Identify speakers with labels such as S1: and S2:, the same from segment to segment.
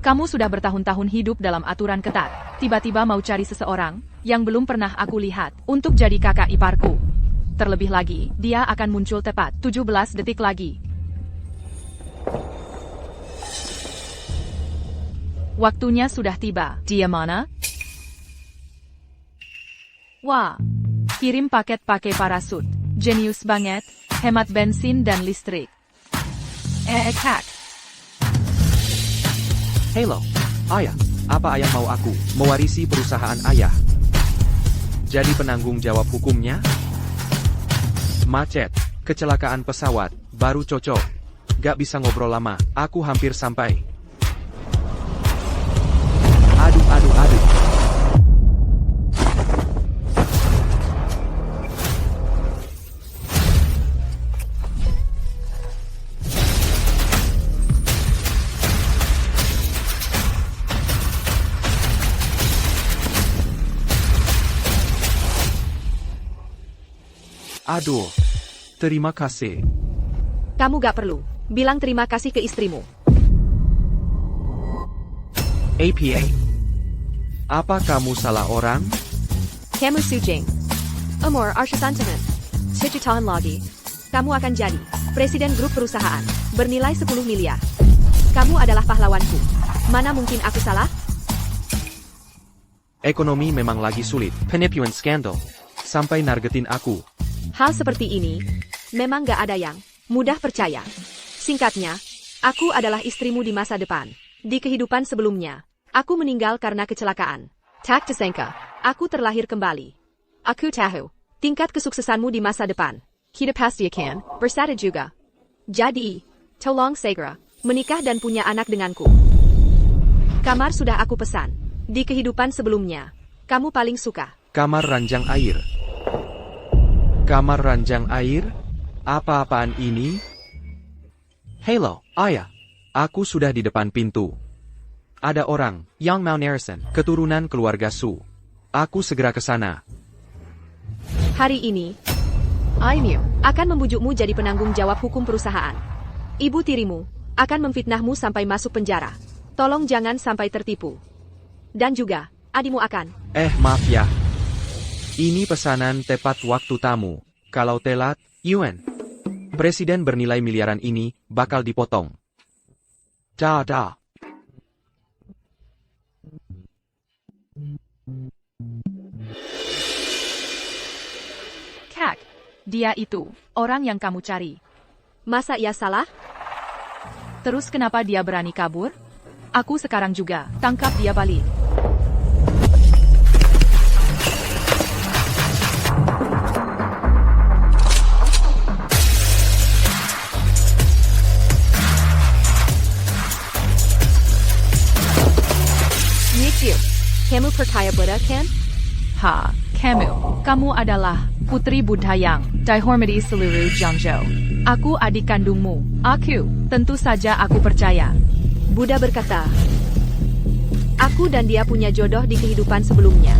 S1: Kamu sudah bertahun-tahun hidup dalam aturan ketat. Tiba-tiba mau cari seseorang yang belum pernah aku lihat untuk jadi kakak iparku. Terlebih lagi, dia akan muncul tepat 17 detik lagi. Waktunya sudah tiba. Dia mana? Wah, kirim paket pakai parasut. Jenius banget, hemat bensin dan listrik. Hack.
S2: Halo, ayah. Apa ayah mau aku mewarisi perusahaan ayah? Jadi penanggung jawab hukumnya? Macet, kecelakaan pesawat, baru cocok. Gak bisa ngobrol lama, aku hampir sampai. Aduh. Aduh, terima kasih.
S3: Kamu gak perlu bilang terima kasih ke istrimu.
S2: APA. Apa kamu salah orang?
S3: Kamu sujing. Amor Arshasantanan. Sejutaan lagi. Kamu akan jadi presiden grup perusahaan bernilai 10 miliar. Kamu adalah pahlawanku. Mana mungkin aku salah?
S2: Ekonomi memang lagi sulit. Penipuan skandal. Sampai nargetin aku.
S3: Hal seperti ini memang gak ada yang mudah percaya. Singkatnya, aku adalah istrimu di masa depan. Di kehidupan sebelumnya, aku meninggal karena kecelakaan. Tak disangka, aku terlahir kembali. Aku tahu tingkat kesuksesanmu di masa depan. Kita pasti akan bersatu juga. Jadi, tolong segera menikah dan punya anak denganku. Kamar sudah aku pesan. Di kehidupan sebelumnya, kamu paling suka
S2: Kamar ranjang air. Kamar ranjang air? Apa-apaan ini? Halo, ayah. Aku sudah di depan pintu. Ada orang, Yang Mount Harrison, keturunan keluarga Su. Aku segera ke sana.
S3: hari ini. Aimyu akan membujukmu jadi penanggung jawab hukum perusahaan. Ibu tirimu akan memfitnahmu sampai masuk penjara. Tolong jangan sampai tertipu. Dan juga, adimu akan.
S2: Maaf ya. Ini pesanan tepat waktu tamu. Kalau telat, Yuan. Presiden bernilai miliaran ini bakal dipotong. Dah.
S1: Kak, dia itu orang yang kamu cari.
S3: Masa ia salah?
S1: Terus kenapa dia berani kabur? Aku sekarang juga tangkap dia balik.
S3: Nikyu, kamu percaya Buddha kan?
S1: Kamu adalah Putri Buddhayang, dihormati seluruh Jiangzhou. Aku adik kandungmu. Tentu saja aku percaya.
S3: Buddha berkata, aku dan dia punya jodoh di kehidupan sebelumnya.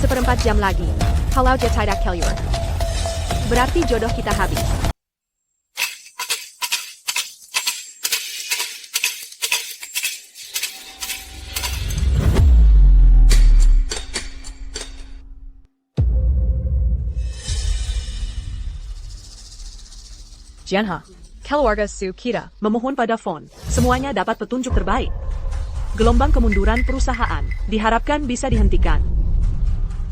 S3: 1/4 jam lagi, kalau dia tidak keluar, berarti jodoh kita habis.
S4: Jianha, keluarga Su kita memohon pada Fon, semuanya dapat petunjuk terbaik. Gelombang kemunduran perusahaan diharapkan bisa dihentikan.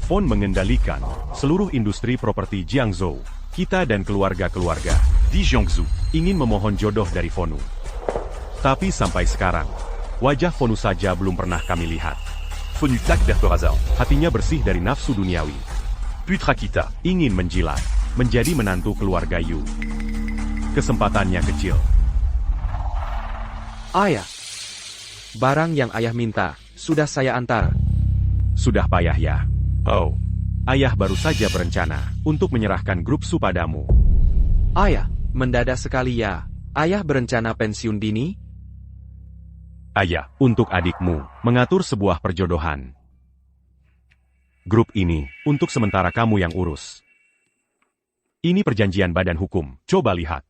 S5: Fon mengendalikan seluruh industri properti Jiangzhou. Kita dan keluarga-keluarga di Jiangsu ingin memohon jodoh dari Fonu. Tapi sampai sekarang, wajah Fonu saja belum pernah kami lihat. Fonu tak berperazar. Hatinya bersih dari nafsu duniawi. Putra kita ingin menjilat, menjadi menantu keluarga Yu. Kesempatannya kecil.
S2: Ayah. Barang yang ayah minta, sudah saya antar.
S5: Sudah payah ya. Oh. Ayah baru saja berencana untuk menyerahkan grup Su padamu.
S2: Ayah, mendadak sekali ya. Ayah berencana pensiun dini?
S5: Ayah, untuk adikmu, mengatur sebuah perjodohan. Grup ini, untuk sementara kamu yang urus. Ini perjanjian badan hukum, coba lihat.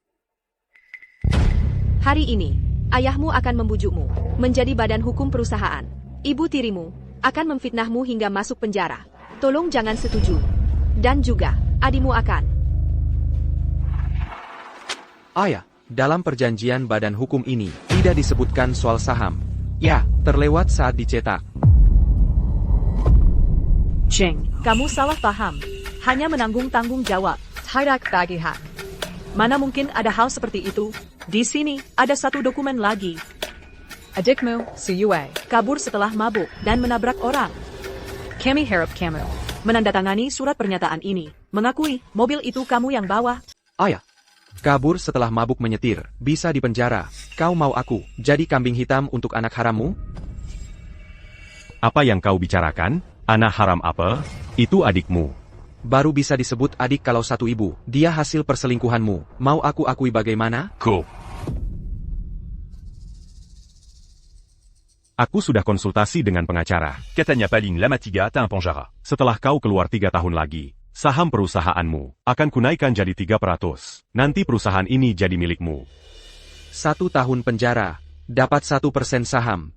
S3: Hari ini, ayahmu akan membujukmu menjadi badan hukum perusahaan. Ibu tirimu akan memfitnahmu hingga masuk penjara. Tolong jangan setuju. Dan juga, adikmu akan.
S2: Ayah, dalam perjanjian badan hukum ini, tidak disebutkan soal saham. Ya, terlewat saat dicetak.
S4: Cheng, kamu salah paham. Hanya menanggung tanggung jawab. Tidak bagi hak. Mana mungkin ada hal seperti itu? Di sini, ada satu dokumen lagi.
S1: Adikmu, Suyue,
S4: Kabur setelah mabuk dan menabrak orang.
S1: kami harap kamu.
S4: Menandatangani surat pernyataan ini. Mengakui, mobil itu kamu yang bawa.
S2: Ayah, kabur setelah mabuk menyetir, bisa dipenjara. Kau mau aku jadi kambing hitam untuk anak harammu?
S5: Apa yang kau bicarakan? Anak haram apa? Itu adikmu.
S2: Baru bisa disebut adik kalau satu ibu. Dia hasil perselingkuhanmu. Mau aku akui bagaimana?
S5: Ko. Aku sudah konsultasi dengan pengacara.
S6: Katanya paling lama 3 atau penjara.
S5: Setelah kau keluar 3 tahun lagi, saham perusahaanmu akan kunaikkan jadi 3%. Nanti perusahaan ini jadi milikmu.
S2: 1 tahun penjara, dapat 1% saham.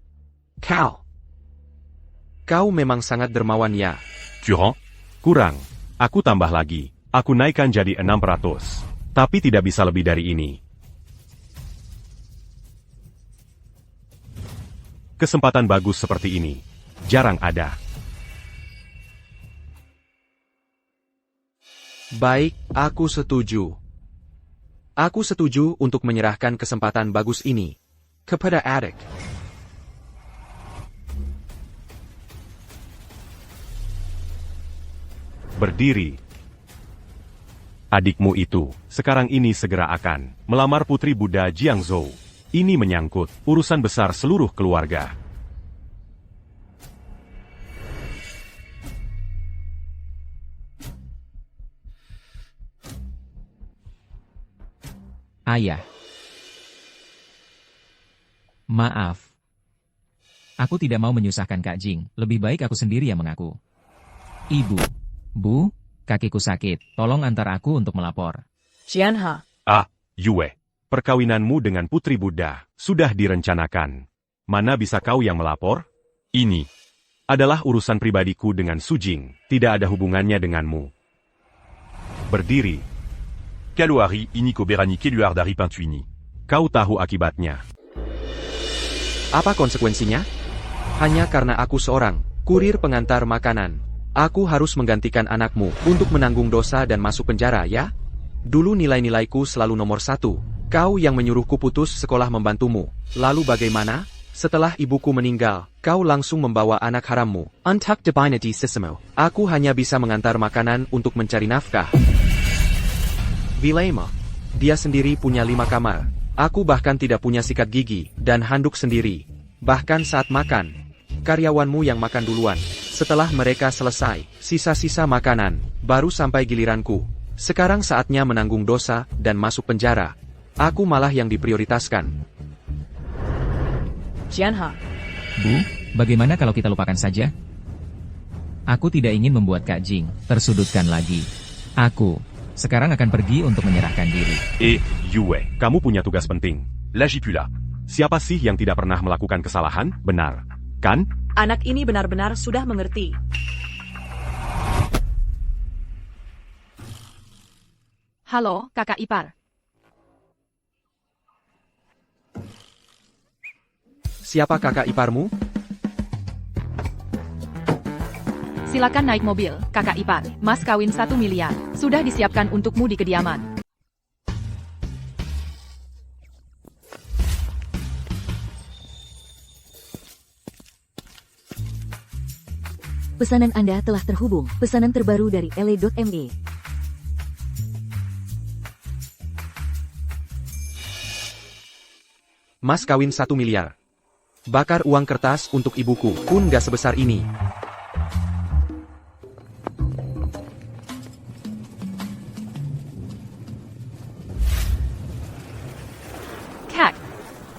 S2: Kau memang sangat dermawan ya.
S5: Curang? Kurang. Aku tambah lagi. Aku naikkan jadi 6%. Tapi tidak bisa lebih dari ini. Kesempatan bagus seperti ini jarang ada.
S2: Baik, aku setuju. Aku setuju untuk menyerahkan kesempatan bagus ini kepada adik.
S5: Berdiri. Adikmu itu sekarang ini segera akan melamar Putri Buddha Jiangzhou. Ini menyangkut urusan besar seluruh keluarga.
S7: Ayah. Maaf. Aku tidak mau menyusahkan Kak Jing. Lebih baik aku sendiri yang mengaku. Ibu. Bu, kakiku sakit. Tolong antar aku untuk melapor.
S4: Jianha.
S5: Yue. Perkawinanmu dengan Putri Buddha sudah direncanakan. Mana bisa kau yang melapor? Ini adalah urusan pribadiku dengan Su Jing. Tidak ada hubungannya denganmu. Berdiri.
S6: Kalau hari ini kau berani keluar dari pintu ini.
S5: Kau tahu akibatnya.
S2: Apa konsekuensinya? Hanya karena aku seorang kurir pengantar makanan. Aku harus menggantikan anakmu untuk menanggung dosa dan masuk penjara ya? Dulu nilai-nilaiku selalu nomor 1. Kau yang menyuruhku putus sekolah membantumu. Lalu bagaimana? Setelah ibuku meninggal, kau langsung membawa anak harammu. Untuk debinati sisimo. Aku hanya bisa mengantar makanan untuk mencari nafkah. Vilema. Dia sendiri punya 5 kamar. Aku bahkan tidak punya sikat gigi dan handuk sendiri. Bahkan saat makan, karyawanmu yang makan duluan. Setelah mereka selesai, sisa-sisa makanan, baru sampai giliranku. Sekarang saatnya menanggung dosa dan masuk penjara. Aku malah yang diprioritaskan.
S4: Jianha.
S7: Bu, bagaimana kalau kita lupakan saja? Aku tidak ingin membuat Kak Jing tersudutkan lagi. Aku sekarang akan pergi untuk menyerahkan diri.
S5: Yue, kamu punya tugas penting.
S6: Lagi pula.
S5: Siapa sih yang tidak pernah melakukan kesalahan? Benar. Kan?
S4: Anak ini benar-benar sudah mengerti.
S1: Halo, kakak ipar.
S2: Siapa kakak iparmu?
S1: Silakan naik mobil, kakak ipar. Mas kawin 1 miliar. Sudah disiapkan untukmu di kediaman.
S8: Pesanan Anda telah terhubung. Pesanan terbaru dari LA.me.
S2: Mas kawin 1 miliar. Bakar uang kertas untuk ibuku pun gak sebesar ini.
S1: Kak.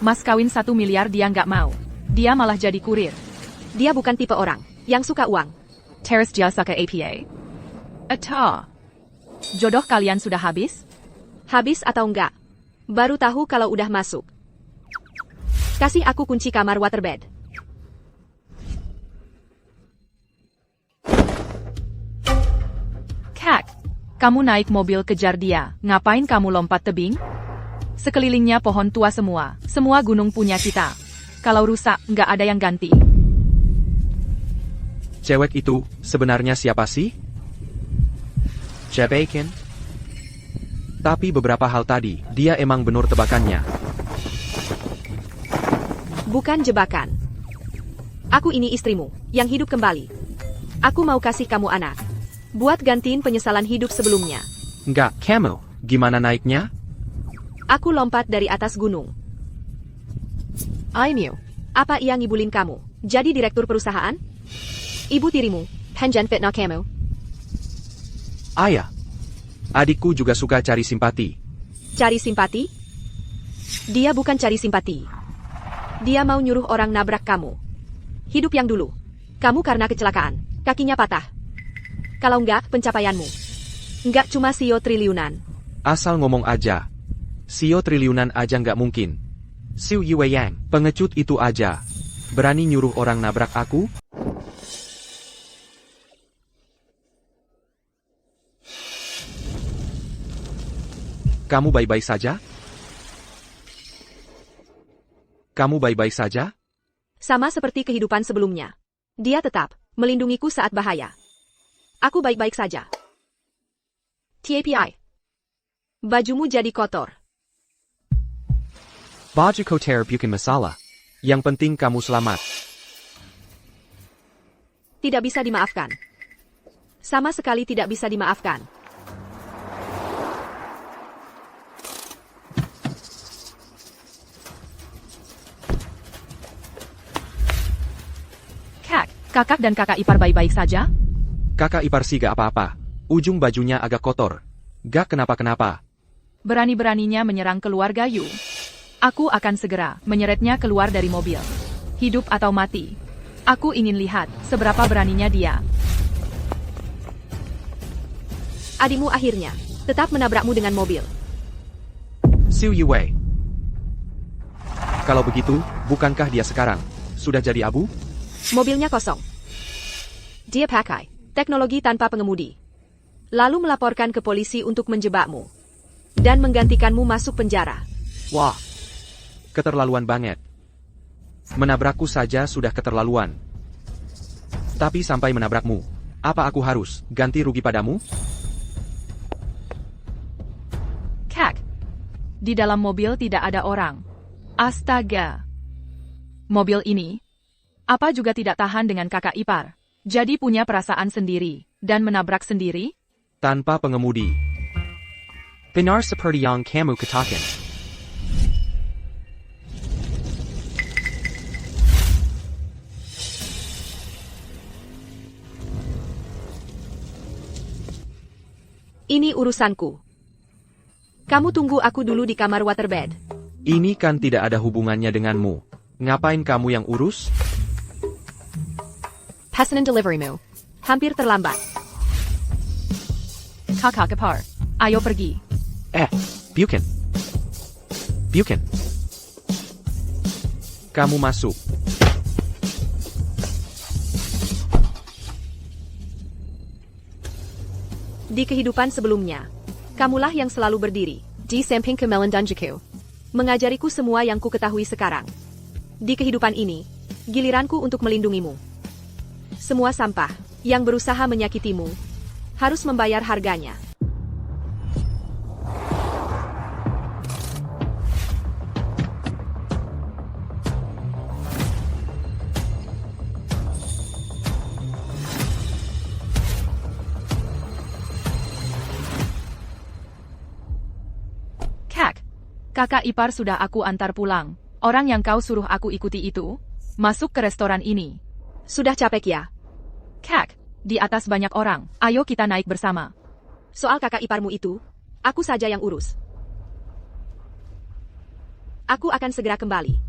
S1: Mas kawin 1 miliar dia nggak mau. Dia malah jadi kurir.
S3: Dia bukan tipe orang yang suka uang.
S1: Teres jasa ke APA. Atau jodoh kalian sudah habis?
S3: Habis atau enggak? Baru tahu kalau udah masuk. Kasih aku kunci kamar waterbed.
S1: Kak, kamu naik mobil kejar dia. Ngapain kamu lompat tebing? Sekelilingnya pohon tua semua. Semua gunung punya kita. Kalau rusak, nggak ada yang ganti.
S2: Cewek itu sebenarnya siapa sih? Jebakan? Tapi beberapa hal tadi, dia emang benar tebakannya.
S3: Bukan jebakan. Aku ini istrimu, yang hidup kembali. Aku mau kasih kamu anak. Buat gantiin penyesalan hidup sebelumnya.
S2: Enggak, kamu. Gimana naiknya?
S3: Aku lompat dari atas gunung. I knew. Apa ia ngibulin kamu? Jadi direktur perusahaan? Ibu tirimu, Henjan fitnah kamu.
S2: Ayah. Adikku juga suka cari simpati.
S3: Cari simpati? Dia bukan cari simpati. Dia mau nyuruh orang nabrak kamu. Hidup yang dulu. Kamu karena kecelakaan, kakinya patah. Kalau enggak, pencapaianmu. Enggak cuma CEO triliunan.
S2: Asal ngomong aja. CEO triliunan aja nggak mungkin. Siu Yue Yang, pengecut itu aja. Berani nyuruh orang nabrak aku? Kamu baik-baik saja? Kamu baik-baik saja?
S3: Sama seperti kehidupan sebelumnya. Dia tetap melindungiku saat bahaya. Aku baik-baik saja. TAPI. Bajumu jadi kotor.
S2: Baju kotor bukan masalah. Yang penting kamu selamat.
S3: Tidak bisa dimaafkan. Sama sekali tidak bisa dimaafkan.
S1: Kak, kakak dan kakak ipar baik-baik saja?
S2: Kakak ipar sih gak apa-apa. Ujung bajunya agak kotor. Gak kenapa-kenapa.
S1: Berani-beraninya menyerang keluarga Yu. Aku akan segera menyeretnya keluar dari mobil. Hidup atau mati. Aku ingin lihat seberapa beraninya dia.
S3: Adikmu akhirnya tetap menabrakmu dengan mobil.
S2: Siu Yue. Kalau begitu, bukankah dia sekarang sudah jadi abu?
S3: Mobilnya kosong. Dia pakai teknologi tanpa pengemudi. Lalu melaporkan ke polisi untuk menjebakmu. Dan menggantikanmu masuk penjara.
S2: Wah, keterlaluan banget. Menabrakku saja sudah keterlaluan. Tapi sampai menabrakmu, apa aku harus ganti rugi padamu?
S1: Kak, di dalam mobil tidak ada orang. Astaga. Mobil ini, apa juga tidak tahan dengan kakak ipar. Jadi punya perasaan sendiri, dan menabrak sendiri?
S2: Tanpa pengemudi. Benar seperti yang kamu katakan.
S3: Ini urusanku. Kamu tunggu aku dulu di kamar waterbed.
S2: Ini kan tidak ada hubungannya denganmu. Ngapain kamu yang urus?
S3: Pesanan deliverymu. Hampir terlambat.
S1: Kakak ipar, ayo pergi.
S2: Bukan. Bukan. Kamu masuk.
S3: Di kehidupan sebelumnya, kamulah yang selalu berdiri di samping Kemelan Dunjaku. Mengajariku semua yang ku ketahui sekarang. Di kehidupan ini, giliranku untuk melindungimu. Semua sampah yang berusaha menyakitimu harus membayar harganya.
S1: Kakak ipar sudah aku antar pulang. Orang yang kau suruh aku ikuti itu, masuk ke restoran ini.
S3: Sudah capek ya?
S1: Kak, di atas banyak orang. Ayo kita naik bersama.
S3: Soal kakak iparmu itu, aku saja yang urus. Aku akan segera kembali.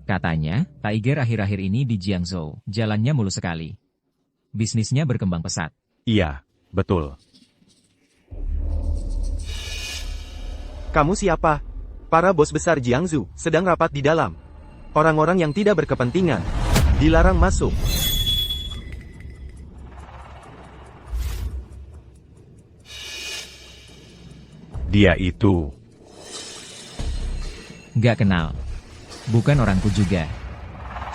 S7: Katanya, Tiger akhir-akhir ini di Jiangzhou, jalannya mulus sekali. Bisnisnya berkembang pesat.
S5: Iya, betul.
S9: Kamu siapa? Para bos besar Jiangzhou sedang rapat di dalam. Orang-orang yang tidak berkepentingan dilarang masuk.
S5: Dia itu.
S7: Gak kenal. Bukan orangku juga.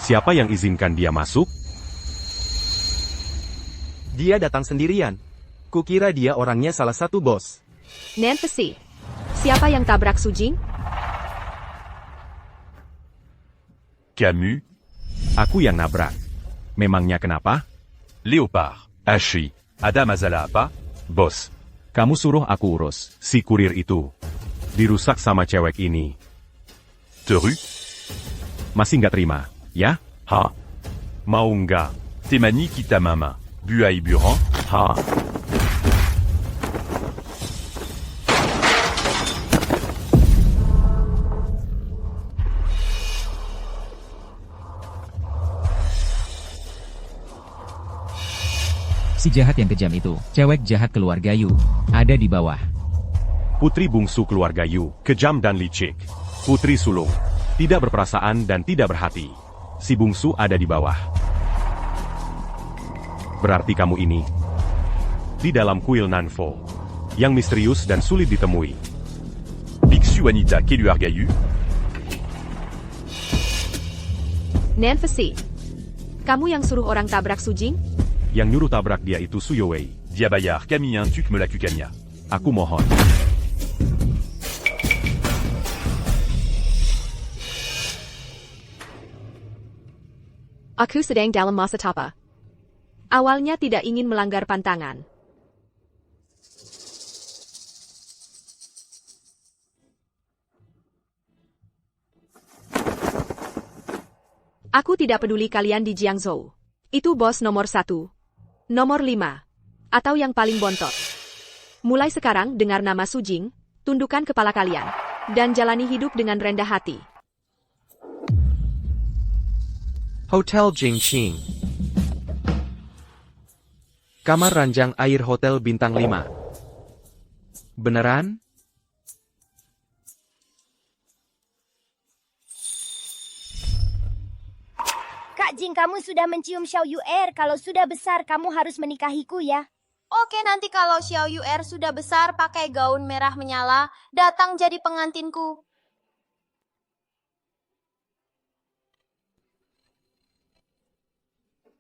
S5: Siapa yang izinkan dia masuk?
S9: Dia datang sendirian. Kukira dia orangnya salah satu bos.
S3: Nancy, siapa yang tabrak Sujing?
S6: Camus,
S5: Aku yang nabrak. Memangnya kenapa?
S6: Léopard, Hachi, Adam Azala apa?
S5: Bos, kamu suruh aku urus si kurir itu. Dirusak sama cewek ini.
S6: Teru,
S5: Masih nggak terima, ya?
S6: ha.
S5: Mau nggak?
S6: Temani kita mama. Buai Buran,
S5: Ha?
S7: Si jahat yang kejam itu, cewek jahat keluarga Yu, ada di bawah.
S5: Putri bungsu keluarga Yu, kejam dan licik. Putri sulung, tidak berperasaan dan tidak berhati. Si bungsu ada di bawah. Berarti kamu ini di dalam kuil Nanfo, yang misterius dan sulit ditemui.
S6: Biksu Wanita Keluarga Yu,
S3: Nancy, kamu yang suruh orang tabrak Sujing?
S5: Yang nyuruh tabrak dia itu Suyowei.
S6: Diabayar Camille Tuk Melakukanya.
S5: Aku mohon.
S3: Aku sedang dalam masa tapa. Awalnya tidak ingin melanggar pantangan. Aku tidak peduli kalian di Jiangzhou. Itu bos nomor 1, nomor 5, atau yang paling bontot. Mulai sekarang dengar nama Sujing, tundukkan kepala kalian, dan jalani hidup dengan rendah hati.
S2: Hotel Jingqing. Kamar ranjang air Hotel Bintang 5. Beneran?
S10: Kak Jing, kamu sudah mencium Xiao Yuer. Kalau sudah besar, kamu harus menikahiku ya.
S11: Oke, nanti kalau Xiao Yuer sudah besar pakai gaun merah menyala, datang jadi pengantinku.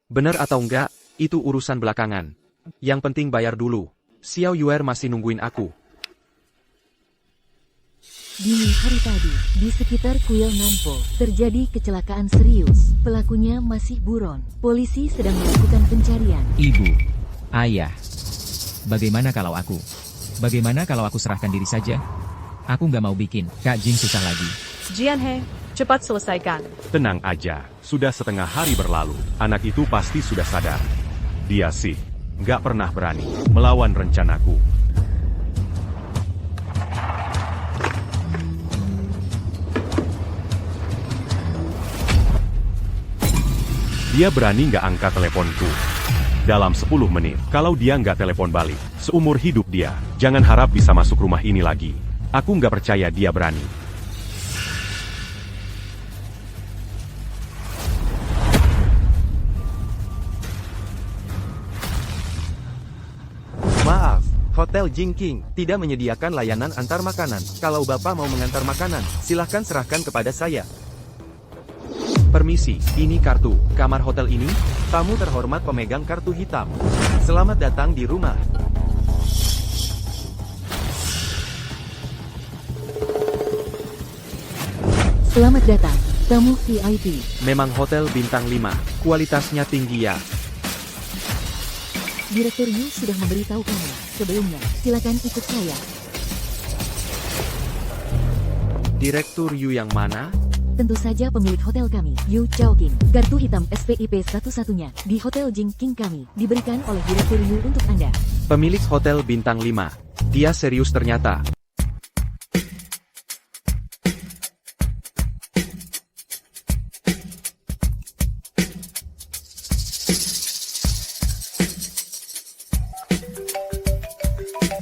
S2: Bener atau enggak, itu urusan belakangan. Yang penting bayar dulu. Xiao Yuer masih nungguin aku.
S8: Dini hari tadi, di sekitar kuil Nanpo, terjadi kecelakaan serius. Pelakunya masih buron. Polisi sedang melakukan pencarian.
S7: Ibu, ayah, bagaimana kalau aku? Bagaimana kalau aku serahkan diri saja? Aku nggak mau bikin Kak Jing susah lagi.
S4: Jianhe, cepat selesaikan.
S5: Tenang aja, sudah setengah hari berlalu. Anak itu pasti sudah sadar. Dia sih, nggak pernah berani melawan rencanaku. Dia berani nggak angkat teleponku. Dalam 10 menit, kalau dia nggak telepon balik, seumur hidup dia, jangan harap bisa masuk rumah ini lagi. Aku nggak percaya dia berani.
S9: Maaf, Hotel Jingqing tidak menyediakan layanan antar makanan. Kalau Bapak mau mengantar makanan, silahkan serahkan kepada saya.
S2: Permisi, ini kartu. Kamar hotel ini?
S9: Tamu terhormat pemegang kartu hitam. Selamat datang di rumah.
S8: Selamat datang, tamu VIP.
S2: Memang hotel bintang 5. Kualitasnya tinggi ya.
S8: Direktur Yu sudah memberitahu kamu sebelumnya. Silakan ikut saya.
S2: Direktur Yu yang mana?
S8: Tentu saja pemilik hotel kami, Yu Chaoqing. Kartu hitam SPIP satu-satunya di Hotel Jingqing kami diberikan oleh Direktur Yu untuk Anda.
S2: Pemilik hotel bintang 5. Dia serius ternyata.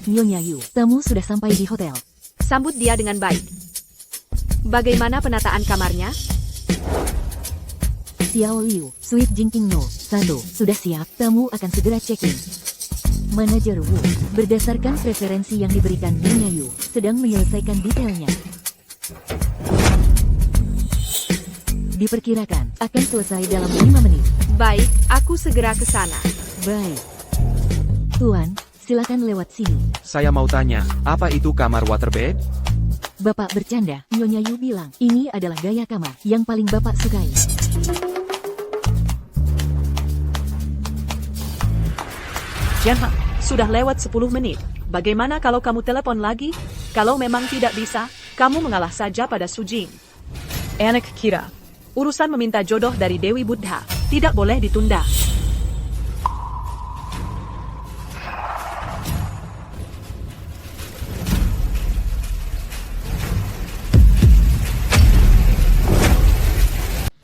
S8: Nyonya Yu, tamu sudah sampai di hotel.
S3: Sambut dia dengan baik. Bagaimana penataan kamarnya?
S8: Xiao Liu, Suite Jingking No, 1, sudah siap, tamu akan segera check-in. Manajer Wu, berdasarkan preferensi yang diberikan Nyonya Yu, sedang menyelesaikan detailnya. Diperkirakan akan selesai dalam 5 menit.
S3: Baik, aku segera ke sana.
S8: Baik. Tuan, silakan lewat sini.
S2: Saya mau tanya, apa itu kamar waterbed?
S8: Bapak bercanda, Nyonya Yu bilang, ini adalah gaya kamar yang paling Bapak sukai.
S4: Jianha, sudah lewat 10 menit. Bagaimana kalau kamu telepon lagi? Kalau memang tidak bisa, kamu mengalah saja pada Sujing. Anak Kira, urusan meminta jodoh dari Dewi Buddha tidak boleh ditunda.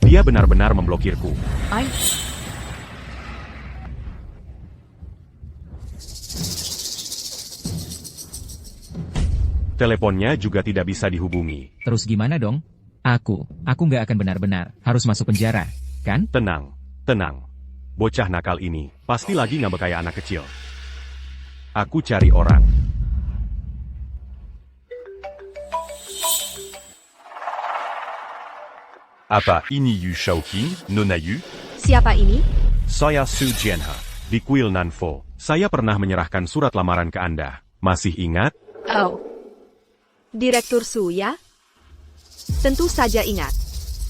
S5: Dia benar-benar memblokirku.
S4: Ay,
S5: Teleponnya juga tidak bisa dihubungi.
S7: Terus gimana dong? Aku nggak akan benar-benar harus masuk penjara, kan?
S5: Tenang, tenang. Bocah nakal ini pasti lagi ngambek kayak anak kecil. Aku cari orang.
S6: Apa ini Yu Shaoqing, Nona Yu?
S3: Siapa ini?
S5: Saya Su Jianhe. Di kuil Nanfo, saya pernah menyerahkan surat lamaran ke Anda. Masih ingat?
S3: Oh. Direktur Su ya? Tentu saja ingat.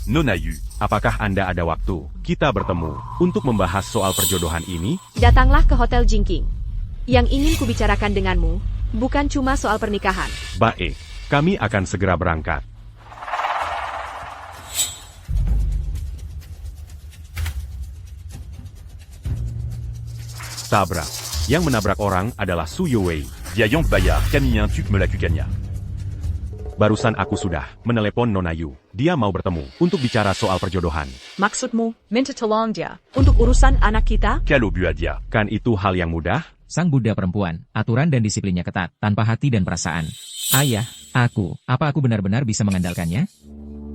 S6: Nona Yu,
S5: Apakah Anda ada waktu kita bertemu untuk membahas soal perjodohan ini?
S3: Datanglah ke Hotel Jingking. Yang ingin kubicarakan denganmu, bukan cuma soal pernikahan.
S5: Baik, kami akan segera berangkat. Tabrak. Yang menabrak orang adalah Su Youwei.
S6: Diayong Bayar, Camille Tuk Melakukanya.
S5: Barusan aku sudah menelepon Nona Yu. Dia mau bertemu untuk bicara soal perjodohan.
S4: Maksudmu, minta tolong dia untuk urusan anak kita?
S6: Kalau Buadia.
S5: Kan itu hal yang mudah?
S7: Sang Buddha perempuan, aturan dan disiplinnya ketat, tanpa hati dan perasaan. Ayah, apa aku benar-benar bisa mengandalkannya?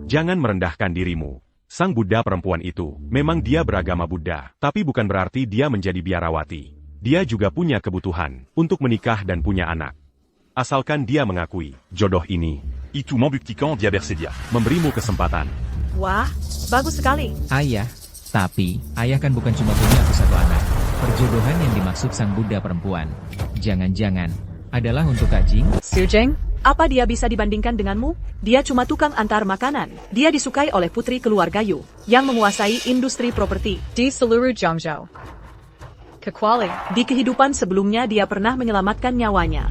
S5: Jangan merendahkan dirimu. Sang Buddha perempuan itu, memang dia beragama Buddha, tapi bukan berarti dia menjadi biarawati. Dia juga punya kebutuhan untuk menikah dan punya anak. Asalkan dia mengakui, jodoh ini
S6: Itu membuktikan dia bersedia.
S5: memberimu kesempatan.
S4: Wah, bagus sekali.
S7: Ayah, tapi ayah kan bukan cuma punya aku satu anak. Perjodohan yang dimaksud sang Buddha perempuan, jangan-jangan, adalah untuk Kak Jing?
S4: Sujeng, apa dia bisa dibandingkan denganmu? Dia cuma tukang antar makanan. Dia disukai oleh putri keluarga Yu, yang menguasai industri properti di seluruh Jiangzhou. Kecuali, di kehidupan sebelumnya dia pernah menyelamatkan nyawanya.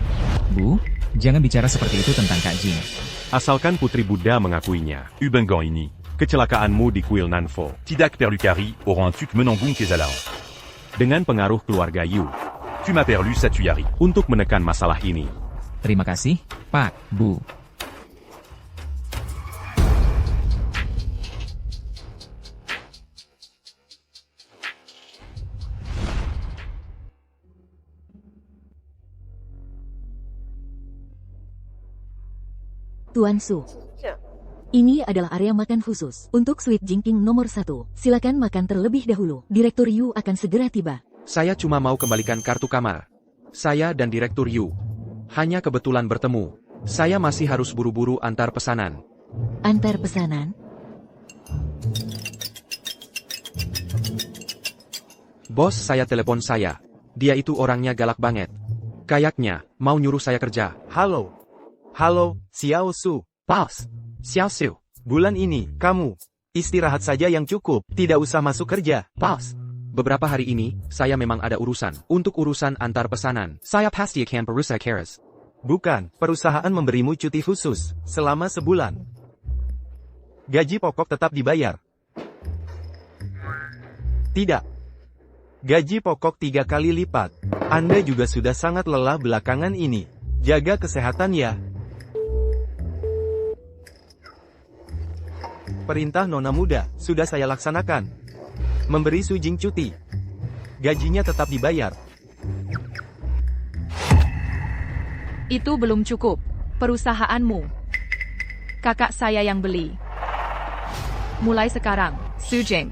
S7: Bu, jangan bicara seperti itu tentang Kak Jing.
S5: Asalkan Putri Buddha mengakuinya.
S6: Ubengan ini.
S5: Kecelakaanmu di kuil Nanfo.
S6: Tidak perlu cari orang tuk menanggung kesalahan.
S5: Dengan pengaruh keluarga Yu.
S6: Tu m'as perlu Satuyari.
S5: Untuk menekan masalah ini.
S7: Terima kasih, Pak, Bu.
S8: Tuan Su. Ini adalah area makan khusus untuk Suite Jingking nomor 1. Silakan makan terlebih dahulu. Direktur Yu akan segera tiba.
S2: Saya cuma mau kembalikan kartu kamar. Saya dan Direktur Yu hanya kebetulan bertemu. Saya masih harus buru-buru antar pesanan.
S8: Antar pesanan?
S2: Bos saya telepon saya. Dia itu orangnya galak banget. Kayaknya mau nyuruh saya kerja.
S9: Halo, Xiao Su.
S2: Pause. Xiao Su.
S9: Bulan ini, kamu istirahat saja yang cukup, tidak usah masuk kerja.
S2: Pause. Beberapa hari ini, saya memang ada urusan. Untuk urusan antar pesanan, saya pasti akan berusaha keras.
S9: Bukan, perusahaan memberimu cuti khusus selama sebulan. Gaji pokok tetap dibayar. Tidak. Gaji pokok 3 kali lipat. Anda juga sudah sangat lelah belakangan ini. Jaga kesehatan ya. Perintah Nona Muda sudah saya laksanakan. Memberi Sujing cuti. Gajinya tetap dibayar.
S1: Itu belum cukup. Perusahaanmu. Kakak saya yang beli. Mulai sekarang, Su Jing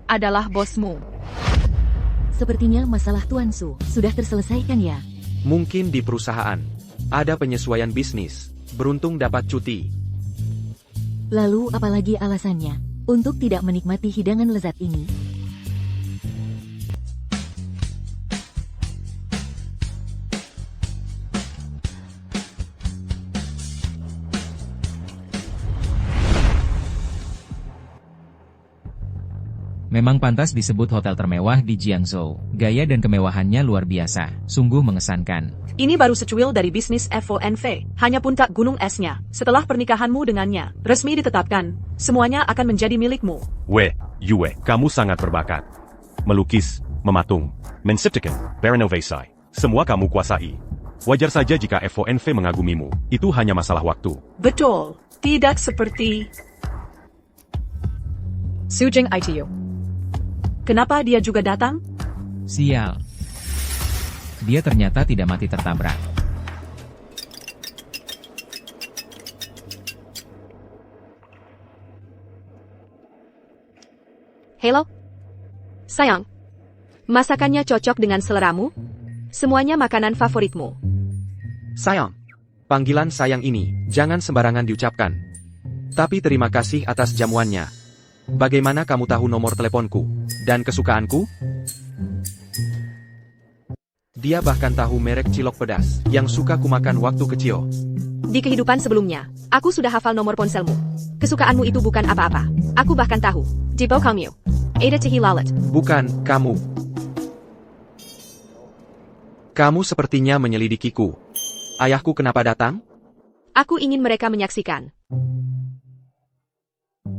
S1: adalah bosmu.
S8: Sepertinya masalah Tuan Su sudah terselesaikan ya.
S2: Mungkin di perusahaan ada penyesuaian bisnis. Beruntung dapat cuti.
S8: Lalu apalagi alasannya untuk tidak menikmati hidangan lezat ini?
S7: Memang pantas disebut hotel termewah di Jiangzhou. Gaya dan kemewahannya luar biasa, sungguh mengesankan.
S4: Ini baru secuil dari bisnis FONV, hanya puncak gunung esnya. Setelah pernikahanmu dengannya resmi ditetapkan, semuanya akan menjadi milikmu.
S5: Weh, Yue, kamu sangat berbakat. Melukis, mematung, mensiptikan, berinovasi. Semua kamu kuasai. Wajar saja jika FONV mengagumimu, itu hanya masalah waktu.
S4: Betul, tidak seperti Su Jing ITU. Kenapa dia juga datang?
S7: Sial. Dia ternyata tidak mati tertabrak.
S3: Halo? Sayang, masakannya cocok dengan seleramu? Semuanya makanan favoritmu.
S2: Sayang. Panggilan sayang ini jangan sembarangan diucapkan. Tapi terima kasih atas jamuannya. Bagaimana kamu tahu nomor teleponku dan kesukaanku? Dia bahkan tahu merek cilok pedas yang suka kumakan waktu kecil.
S3: Di kehidupan sebelumnya, aku sudah hafal nomor ponselmu. Kesukaanmu itu bukan apa-apa. Aku bahkan tahu. Jibo Kangyu. Ada Cihi Lalat.
S2: Bukan, kamu. Kamu sepertinya menyelidikiku. Ayahku kenapa datang?
S3: Aku ingin mereka menyaksikan.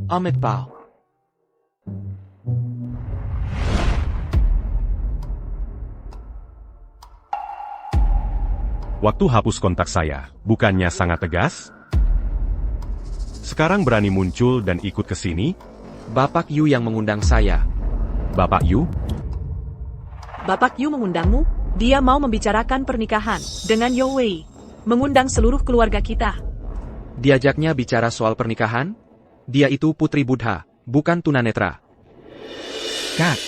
S2: Amit Pao.
S5: Waktu hapus kontak saya, bukannya sangat tegas? Sekarang berani muncul dan ikut ke sini?
S2: Bapak Yu yang mengundang saya.
S5: Bapak Yu?
S4: Bapak Yu mengundangmu? Dia mau membicarakan pernikahan dengan Yo Wei. Mengundang seluruh keluarga kita.
S2: Diajaknya bicara soal pernikahan? Dia itu putri Buddha, bukan tunanetra.
S7: Kak,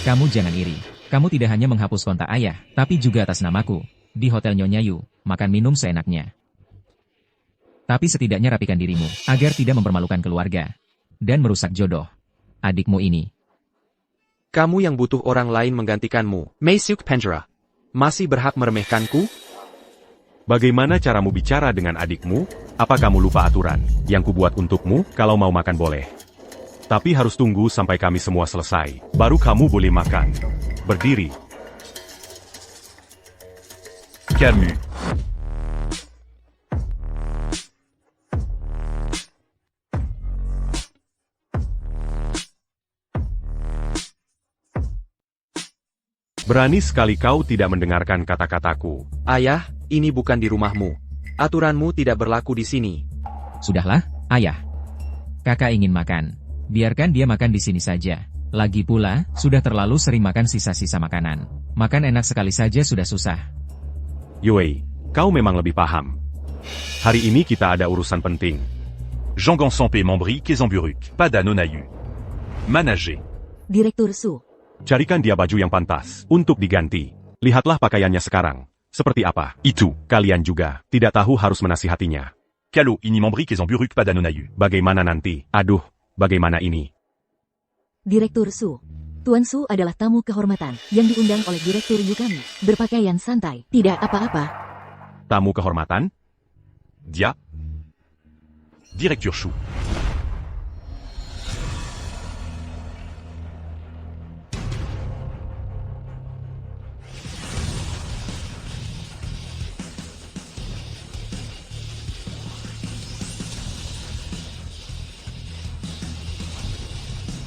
S7: kamu jangan iri. Kamu tidak hanya menghapus kontak ayah, tapi juga atas namaku. Di Hotel Nyonya Yu, makan minum seenaknya. Tapi setidaknya rapikan dirimu, agar tidak mempermalukan keluarga. Dan merusak jodoh adikmu ini.
S2: Kamu yang butuh orang lain menggantikanmu, Mei Siuk Penjara. Masih berhak meremehkanku?
S5: Bagaimana caramu bicara dengan adikmu? Apa kamu lupa aturan yang kubuat untukmu? Kalau mau makan boleh. Tapi harus tunggu sampai kami semua selesai. Baru kamu boleh makan. Berdiri.
S6: Camus.
S5: Berani sekali kau tidak mendengarkan kata-kataku.
S2: Ayah, ini bukan di rumahmu. Aturanmu tidak berlaku di sini.
S7: Sudahlah, ayah. Kakak ingin makan. Biarkan dia makan di sini saja. Lagi pula, sudah terlalu sering makan sisa-sisa makanan. Makan enak sekali saja sudah susah.
S5: Yue, kau memang lebih paham. Hari ini kita ada urusan penting.
S6: Jean Gansampe Membri Kezamburuk, pada Nonayu. Manager.
S8: Direktur Su.
S5: Carikan dia baju yang pantas untuk diganti. Lihatlah pakaiannya sekarang. Seperti apa?
S6: Itu.
S5: Kalian juga tidak tahu harus menasihatinya.
S6: Kalo ini Membri Kezamburuk pada Nonayu.
S5: Bagaimana nanti? Aduh, bagaimana ini?
S8: Direktur Su. Tuan Su adalah tamu kehormatan yang diundang oleh Direktur Yu kami. Berpakaian santai, tidak apa-apa.
S5: Tamu kehormatan?
S6: Dia. Directeur Chou.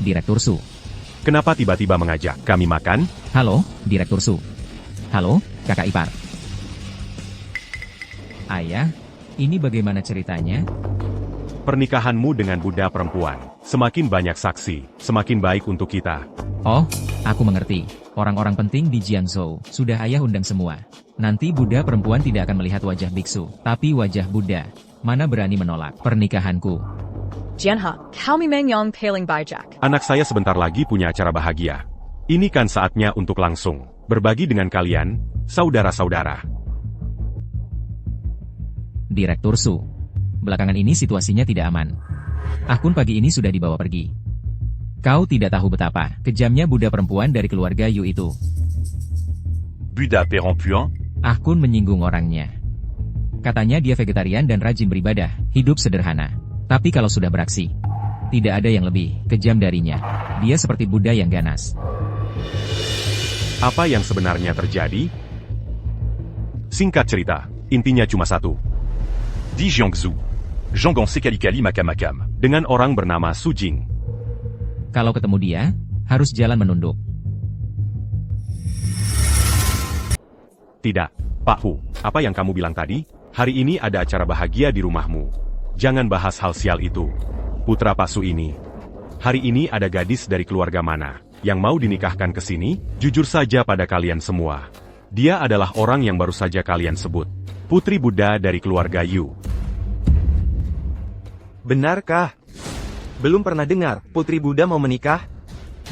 S7: Direktur Su.
S5: Kenapa tiba-tiba mengajak kami makan?
S7: Halo, Direktur Su. Halo, kakak ipar. Ayah, ini bagaimana ceritanya?
S5: Pernikahanmu dengan Buddha perempuan. Semakin banyak saksi, semakin baik untuk kita.
S7: Oh, aku mengerti. Orang-orang penting di Jiangzhou sudah ayah undang semua. Nanti Buddha perempuan tidak akan melihat wajah biksu, tapi wajah Buddha. Mana berani menolak pernikahanku?
S4: Jianhe, kami mengyong paling bijak.
S5: Anak saya sebentar lagi punya acara bahagia. Ini kan saatnya untuk langsung berbagi dengan kalian, saudara-saudara.
S7: Direktur Su. Belakangan ini situasinya tidak aman. Akun pagi ini sudah dibawa pergi. Kau tidak tahu betapa kejamnya Buddha perempuan dari keluarga Yu itu.
S6: Buddha Perempuan?
S7: Akun menyinggung orangnya. Katanya dia vegetarian dan rajin beribadah, hidup sederhana. Tapi kalau sudah beraksi, tidak ada yang lebih kejam darinya. Dia seperti Buddha yang ganas.
S5: Apa yang sebenarnya terjadi? Singkat cerita, intinya cuma satu.
S6: Di Jiangsu. Janggong Sekali-Kali Makam-Makam.
S5: Dengan orang bernama Su Jing.
S7: Kalau ketemu dia, harus jalan menunduk.
S5: Tidak, Pak Hu. Apa yang kamu bilang tadi? Hari ini ada acara bahagia di rumahmu. Jangan bahas hal sial itu. Putra Pak Su ini. Hari ini ada gadis dari keluarga mana yang mau dinikahkan ke sini? Jujur saja pada kalian semua. Dia adalah orang yang baru saja kalian sebut. Putri Buddha dari keluarga Yu.
S9: Benarkah? Belum pernah dengar Putri Buddha mau menikah?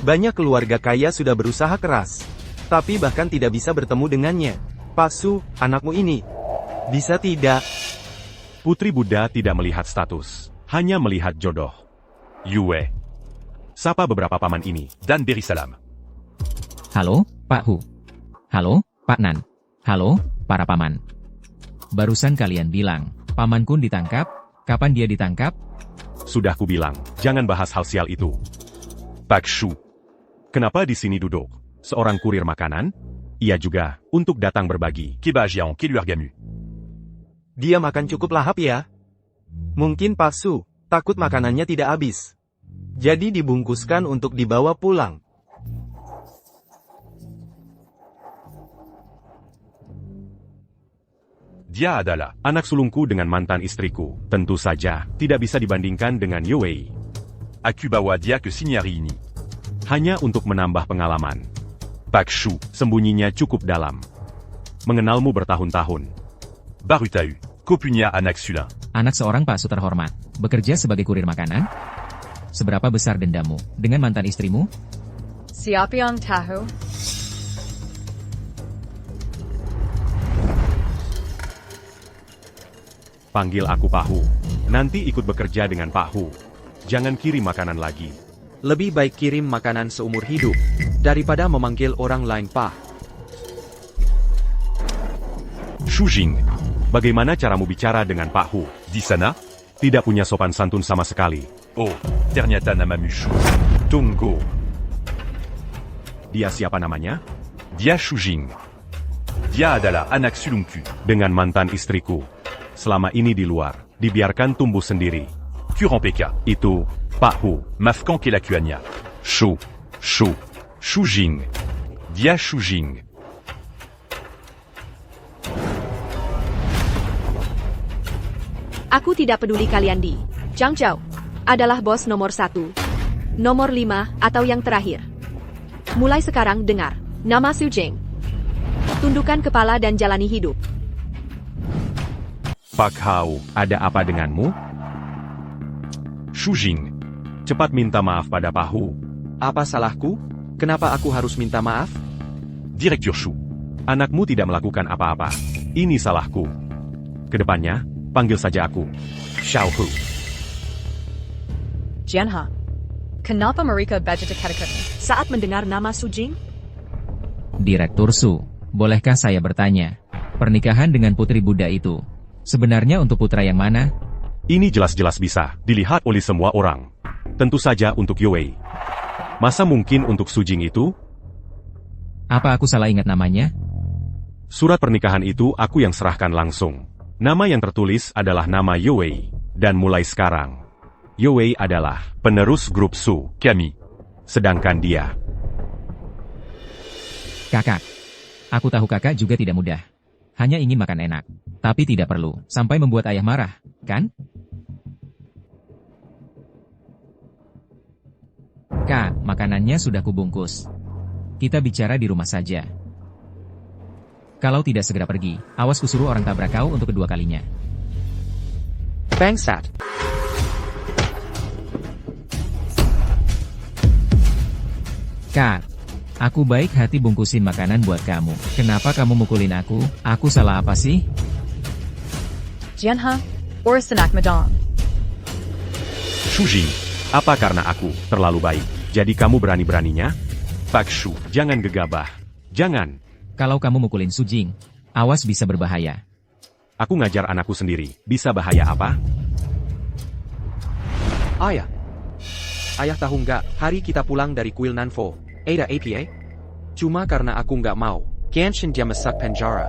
S9: Banyak keluarga kaya sudah berusaha keras, tapi bahkan tidak bisa bertemu dengannya. Pak Su, anakmu ini, bisa tidak?
S5: Putri Buddha tidak melihat status, hanya melihat jodoh.
S6: Yue.
S5: Sapa beberapa paman ini.
S6: Dan beri salam.
S7: Halo, Pak Hu. Halo, Pak Nan. Halo, para paman. Barusan kalian bilang, pamanku ditangkap. Kapan dia ditangkap?
S5: Sudah kubilang, jangan bahas hal sial itu.
S6: Pak Shu.
S5: Kenapa di sini duduk? Seorang kurir makanan? Ia juga, untuk datang berbagi.
S6: Kebajian Keluargamu.
S9: Dia makan cukup lahap ya? Mungkin Pak Su takut makanannya tidak habis. Jadi dibungkuskan untuk dibawa pulang.
S6: Dia adalah
S5: anak sulungku dengan mantan istriku. Tentu saja, tidak bisa dibandingkan dengan Yue.
S6: Aku bawa dia ke sini hari ini.
S5: Hanya untuk menambah pengalaman.
S6: Pak Shu.
S5: Sembunyinya cukup dalam. Mengenalmu bertahun-tahun.
S6: Baru tahu, kau punya anak sulung.
S7: Anak seorang Pak Su terhormat, bekerja sebagai kurir makanan? Seberapa besar dendammu dengan mantan istrimu?
S4: Siapa yang tahu?
S5: Panggil aku Pak Hu. Nanti ikut bekerja dengan Pak Hu. Jangan kirim makanan lagi.
S2: Lebih baik kirim makanan seumur hidup, daripada memanggil orang lain Pak.
S5: Shu Jing, bagaimana caramu bicara dengan Pak Hu?
S6: Di sana?
S5: Tidak punya sopan santun sama sekali.
S6: Oh, ternyata namamu Shu. Tunggu.
S5: Dia siapa namanya?
S6: Dia Shu Jing. Dia adalah anak sulungku.
S5: Dengan mantan istriku. Selama ini di luar, dibiarkan tumbuh sendiri.
S6: Kurang PK.
S5: Itu, Pak Hu.
S6: Mafkan Kelakuannya. Shu. Shu Jing. Dia Shu Jing.
S3: Aku tidak peduli kalian di Jiangzhou adalah bos nomor 1, nomor 5, atau yang terakhir. Mulai sekarang dengar nama Su Jing. Tundukkan kepala dan jalani hidup.
S5: Pak Hao, ada apa denganmu? Shu Jing, cepat minta maaf pada Pak Hu.
S2: Apa salahku? Kenapa aku harus minta maaf?
S6: Direktur Shu.
S5: Anakmu tidak melakukan apa-apa. Ini salahku. Kedepannya, panggil saja aku Xiao Hu.
S4: Jianhe, kenapa mereka begitu ketakutan saat mendengar nama Su Jing?
S7: Direktur Su, bolehkah saya bertanya? Pernikahan dengan Putri Buddha itu, sebenarnya untuk putra yang mana?
S5: Ini jelas-jelas bisa dilihat oleh semua orang. Tentu saja untuk Yue. Masa mungkin untuk Su Jing itu?
S7: Apa aku salah ingat namanya?
S5: Surat pernikahan itu aku yang serahkan langsung. Nama yang tertulis adalah nama Yue. Dan mulai sekarang, Yue adalah penerus grup Su, kami. Sedangkan dia.
S7: Kakak. Aku tahu kakak juga tidak mudah. Hanya ingin makan enak. Tapi tidak perlu sampai membuat ayah marah, kan? Kak, makanannya sudah kubungkus. Kita bicara di rumah saja. Kalau tidak segera pergi, awas kusuruh orang tabrak kau untuk kedua kalinya.
S2: Bangsat.
S7: Kak, aku baik hati bungkusin makanan buat kamu. Kenapa kamu mukulin aku? Aku salah apa sih?
S4: Jianhe, Orisanak Madong.
S5: Shujing, apa karena aku terlalu baik? Jadi kamu berani-beraninya? Pak Shu, jangan gegabah. Jangan.
S7: Kalau kamu mukulin Sujing, awas bisa berbahaya.
S5: Aku ngajar anakku sendiri. Bisa bahaya apa?
S2: Ayah. Ayah tahu nggak, hari kita pulang dari kuil Nanfo, ada APA? Cuma karena aku nggak mau, Genshin dia masak penjara.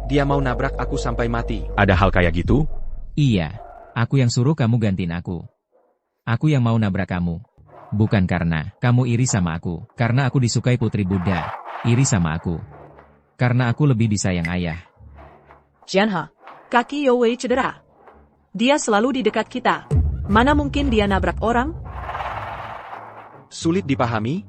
S2: Dia mau nabrak aku sampai mati.
S5: Ada hal kayak gitu?
S7: Iya, aku yang suruh kamu gantiin aku. Aku yang mau nabrak kamu. Bukan karena kamu iri sama aku, karena aku disukai Putri Buddha. Iri sama aku. Karena aku lebih disayang ayah.
S4: Jianhe, kaki Youwei cedera. Dia selalu di dekat kita. Mana mungkin dia nabrak orang?
S2: Sulit dipahami?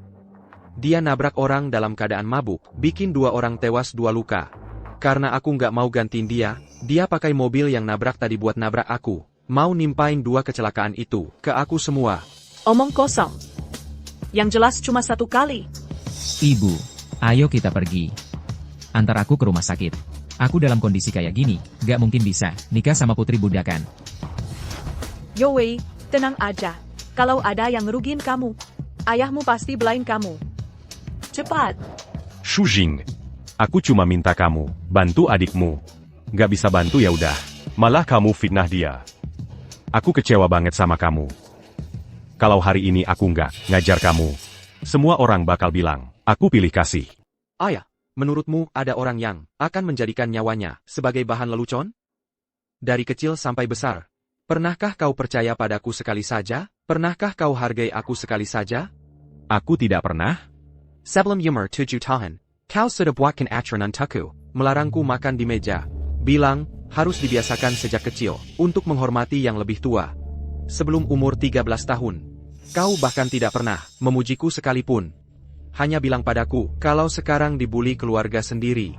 S2: Dia nabrak orang dalam keadaan mabuk, bikin 2 orang tewas 2 luka. Karena aku nggak mau gantiin dia pakai mobil yang nabrak tadi buat nabrak aku. Mau nimpain 2 kecelakaan itu ke aku semua.
S4: Omong kosong. Yang jelas cuma 1 kali.
S7: Ibu, ayo kita pergi. Antar aku ke rumah sakit. Aku dalam kondisi kayak gini, gak mungkin bisa nikah sama Putri Buddha kan?
S4: Youwei, tenang aja. Kalau ada yang ngerugin kamu, ayahmu pasti belain kamu. Cepat.
S5: Shujing, aku cuma minta kamu bantu adikmu. Gak bisa bantu ya udah. Malah kamu fitnah dia. Aku kecewa banget sama kamu. Kalau hari ini aku nggak ngajar kamu, semua orang bakal bilang, aku pilih kasih.
S2: Ayah, menurutmu ada orang yang akan menjadikan nyawanya sebagai bahan lelucon? Dari kecil sampai besar, pernahkah kau percaya padaku sekali saja? Pernahkah kau hargai aku sekali saja?
S5: Aku tidak pernah.
S2: Sebelum umur 7 tahun, kau sudah buatkan aturan untukku, melarangku makan di meja. Bilang, harus dibiasakan sejak kecil, untuk menghormati yang lebih tua. Sebelum umur 13 tahun, kau bahkan tidak pernah memujiku sekalipun. Hanya bilang padaku, kalau sekarang dibuli keluarga sendiri,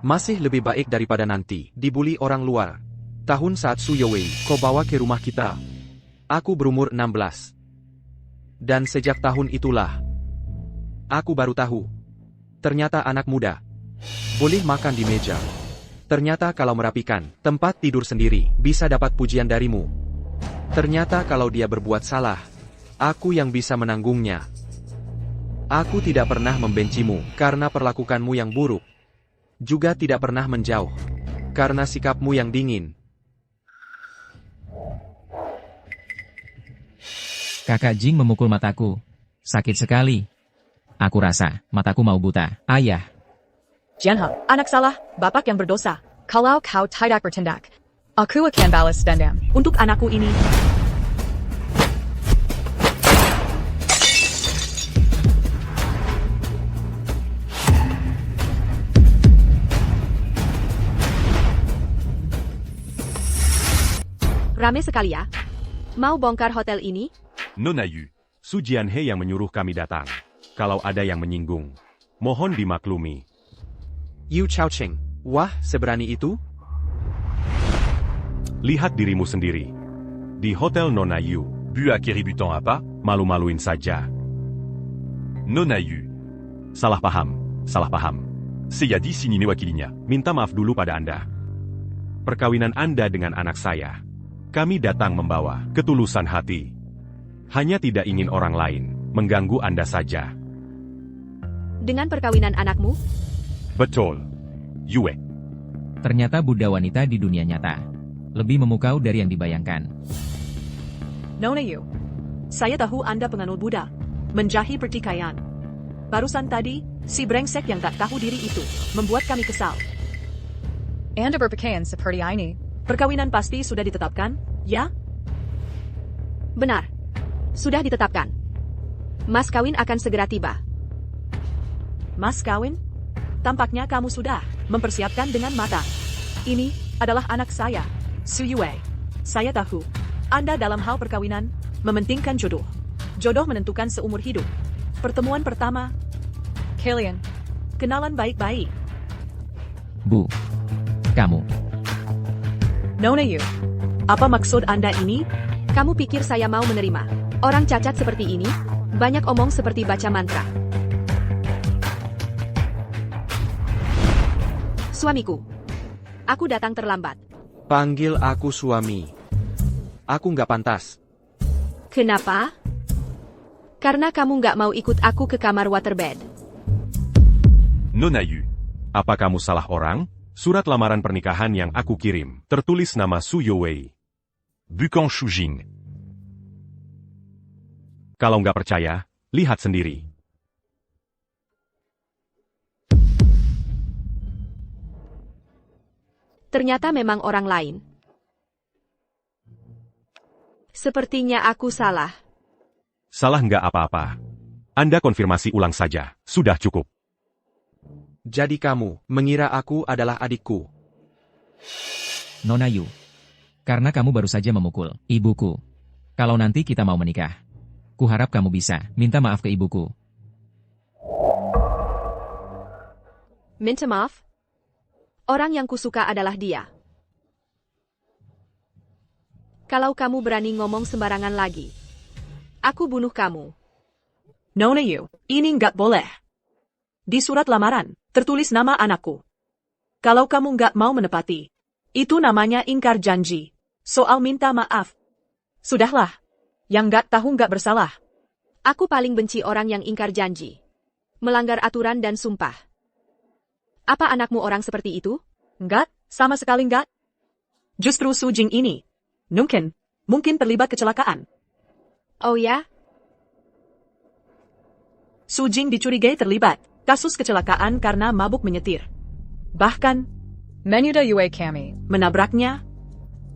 S2: masih lebih baik daripada nanti dibuli orang luar. Tahun saat Su Youwei kau bawa ke rumah kita, aku berumur 16. Dan sejak tahun itulah, aku baru tahu, ternyata anak muda boleh makan di meja. Ternyata kalau merapikan tempat tidur sendiri, bisa dapat pujian darimu. Ternyata kalau dia berbuat salah, aku yang bisa menanggungnya. Aku tidak pernah membencimu karena perlakukanmu yang buruk. Juga tidak pernah menjauh karena sikapmu yang dingin.
S7: Kakak Jing memukul mataku. Sakit sekali. Aku rasa mataku mau buta. Ayah.
S4: Jianhe, anak salah, bapak yang berdosa. Kalau kau tidak bertindak, aku akan balas dendam. Untuk anakku ini.
S3: Rame sekali ya. Mau bongkar hotel ini?
S5: Nona Yu, Su Jianhe yang menyuruh kami datang. Kalau ada yang menyinggung, mohon dimaklumi.
S2: Yu Chaoqing, wah seberani itu?
S5: Lihat dirimu sendiri. Di hotel Nona Yu,
S6: Bu à Kéributan apa?
S5: malu-maluin saja.
S6: Nona Yu.
S5: Salah paham, salah paham.
S6: Seyadi sinine wakilinya.
S5: Minta maaf dulu pada Anda. Perkawinan Anda dengan anak saya. Kami datang membawa ketulusan hati. Hanya tidak ingin orang lain mengganggu Anda saja.
S3: Dengan perkawinan anakmu?
S5: Betul. Yue.
S7: Ternyata Buddha wanita di dunia nyata. Lebih memukau dari yang dibayangkan.
S4: Nona Yu, saya tahu Anda penganut Buddha. Menjahi pertikaian. Barusan tadi, si brengsek yang tak tahu diri itu membuat kami kesal. Anda berpakaian seperti ini. Perkawinan pasti sudah ditetapkan, ya?
S3: Benar. Sudah ditetapkan. Mas kawin akan segera tiba.
S4: Mas kawin? Tampaknya kamu sudah mempersiapkan dengan mata. Ini adalah anak saya, Su Youwei. Saya tahu, Anda dalam hal perkawinan mementingkan jodoh. Jodoh menentukan seumur hidup. Pertemuan pertama, kalian kenalan baik-baik.
S7: Bu. Kamu.
S4: Nona Yu. Apa maksud Anda ini?
S3: Kamu pikir saya mau menerima orang cacat seperti ini? Banyak omong seperti baca mantra. Suamiku. Aku datang terlambat.
S2: Panggil aku suami. Aku nggak pantas.
S3: Kenapa? Karena kamu nggak mau ikut aku ke kamar waterbed.
S5: Nona Yu. Apa kamu salah orang? Surat lamaran pernikahan yang aku kirim, tertulis nama Su Youwei.
S6: Bukan Shujing.
S5: Kalau nggak percaya, lihat sendiri.
S3: Ternyata memang orang lain. Sepertinya aku salah.
S5: Salah nggak apa-apa. Anda konfirmasi ulang saja, sudah cukup.
S2: Jadi kamu mengira aku adalah adikku.
S7: Nona Yu. Karena kamu baru saja memukul ibuku. Kalau nanti kita mau menikah, kuharap kamu bisa minta maaf ke ibuku.
S3: Minta maaf? Orang yang kusuka adalah dia. Kalau kamu berani ngomong sembarangan lagi, aku bunuh kamu.
S4: Nona Yu, ini nggak boleh. Di surat lamaran, tertulis nama anakku. Kalau kamu nggak mau menepati, itu namanya ingkar janji. Soal minta maaf. Sudahlah. Yang nggak tahu nggak bersalah.
S3: Aku paling benci orang yang ingkar janji. Melanggar aturan dan sumpah. Apa anakmu orang seperti itu?
S4: Enggak, sama sekali enggak. Justru Su Jing ini. Mungkin terlibat kecelakaan.
S3: Oh ya?
S4: Su Jing dicurigai terlibat kasus kecelakaan karena mabuk menyetir. Bahkan,
S1: Menyuda Yue Kami.
S4: menabraknya.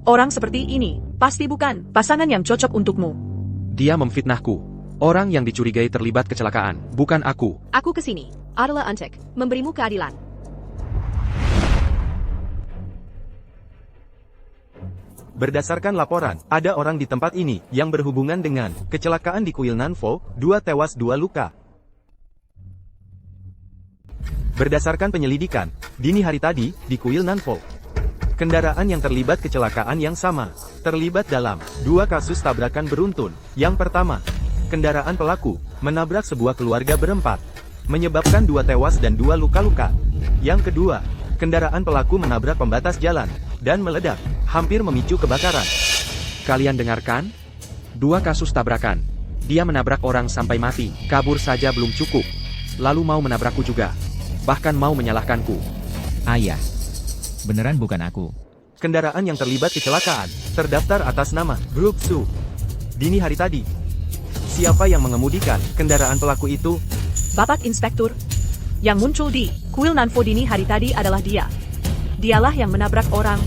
S4: Orang seperti ini pasti bukan pasangan yang cocok untukmu.
S2: Dia memfitnahku. Orang yang dicurigai terlibat kecelakaan, bukan aku.
S3: Aku kesini adalah untuk memberimu keadilan.
S9: Berdasarkan laporan, ada orang di tempat ini yang berhubungan dengan kecelakaan di kuil Nanfo, 2 tewas 2 luka. Berdasarkan penyelidikan, dini hari tadi, di kuil Nanfo, kendaraan yang terlibat kecelakaan yang sama, terlibat dalam 2 kasus tabrakan beruntun. Yang pertama, kendaraan pelaku menabrak sebuah keluarga berempat, menyebabkan 2 tewas dan 2 luka-luka. Yang kedua, kendaraan pelaku menabrak pembatas jalan, dan meledak, hampir memicu kebakaran.
S2: Kalian dengarkan? 2 kasus tabrakan. Dia menabrak orang sampai mati, kabur saja belum cukup. Lalu mau menabrakku juga. Bahkan mau menyalahkanku.
S7: Ayah. Beneran bukan aku.
S9: Kendaraan yang terlibat kecelakaan, terdaftar atas nama Grup Su. Dini hari tadi. Siapa yang mengemudikan kendaraan pelaku itu?
S4: Bapak Inspektur, yang muncul di kuil Nanfo dini hari tadi adalah dia. Dialah yang menabrak orang.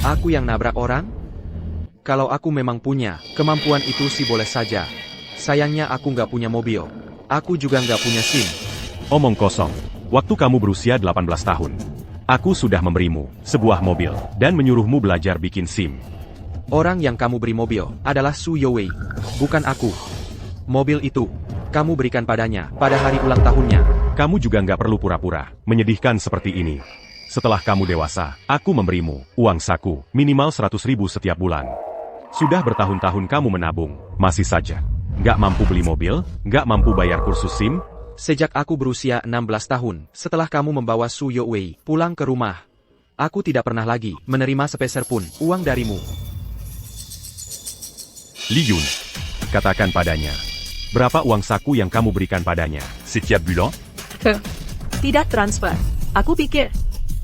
S2: Aku yang nabrak orang? Kalau aku memang punya kemampuan itu sih boleh saja. Sayangnya aku nggak punya mobil. Aku juga nggak punya SIM.
S5: Omong kosong. Waktu kamu berusia 18 tahun. Aku sudah memberimu sebuah mobil dan menyuruhmu belajar bikin SIM.
S2: Orang yang kamu beri mobil adalah Su Youwei, bukan aku. Mobil itu, kamu berikan padanya pada hari ulang tahunnya.
S5: Kamu juga nggak perlu pura-pura menyedihkan seperti ini. Setelah kamu dewasa, aku memberimu uang saku minimal 100.000 setiap bulan. Sudah bertahun-tahun kamu menabung, masih saja nggak mampu beli mobil, nggak mampu bayar kursus SIM.
S2: Sejak aku berusia 16 tahun, setelah kamu membawa Su Youwei pulang ke rumah, aku tidak pernah lagi menerima sepeser pun uang darimu.
S5: Li Yun, katakan padanya, berapa uang saku yang kamu berikan padanya?
S6: Setiap bulan?
S4: Tidak transfer. Aku pikir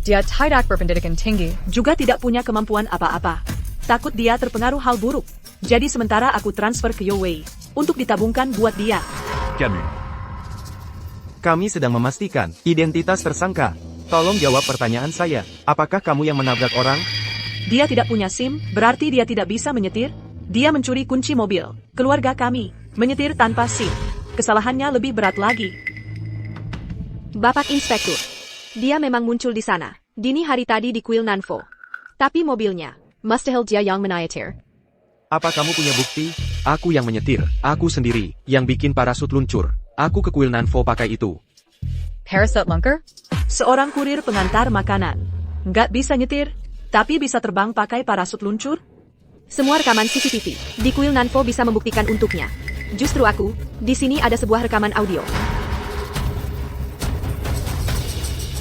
S1: Dia tidak berpendidikan tinggi.
S4: juga tidak punya kemampuan apa-apa. Takut dia terpengaruh hal buruk. Jadi sementara aku transfer ke Youwei untuk ditabungkan buat dia.
S6: Camus.
S9: Kami sedang memastikan identitas tersangka. Tolong jawab pertanyaan saya. Apakah kamu yang menabrak orang?
S4: Dia tidak punya SIM, berarti dia tidak bisa menyetir. Dia mencuri kunci mobil keluarga kami, menyetir tanpa SIM. Kesalahannya lebih berat lagi.
S3: Bapak Inspektur, dia memang muncul di sana, dini hari tadi di kuil Nanfo. Tapi mobilnya, mustahil dia yang menyetir.
S9: Apa kamu punya bukti?
S2: Aku yang menyetir, aku sendiri, yang bikin parasut luncur. Aku ke kuil Nanfo pakai itu.
S1: Parasut Lunker?
S4: Seorang kurir pengantar makanan. Nggak bisa nyetir, tapi bisa terbang pakai parasut luncur?
S3: Semua rekaman CCTV di kuil Nanfo bisa membuktikan untuknya. Justru aku, di sini ada sebuah rekaman audio.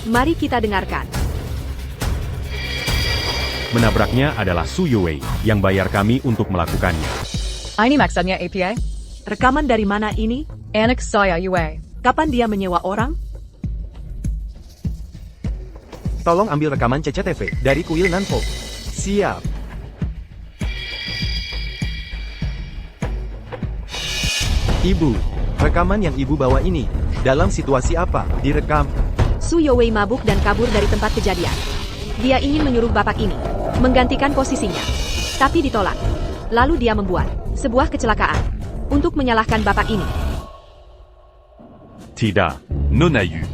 S3: Mari kita dengarkan.
S5: Menabraknya adalah Su Yue yang bayar kami untuk melakukannya.
S4: Ini maksudnya API? Rekaman dari mana ini? Anak saya Yue. Kapan dia menyewa orang?
S9: Tolong ambil rekaman CCTV dari kuil Nanfo. Siap. Ibu, rekaman yang ibu bawa ini, dalam situasi apa direkam?
S3: Su Yue mabuk dan kabur dari tempat kejadian. Dia ingin menyuruh bapak ini menggantikan posisinya, tapi ditolak. Lalu dia membuat sebuah kecelakaan untuk menyalahkan bapak ini.
S5: Tidak, Nona Yu.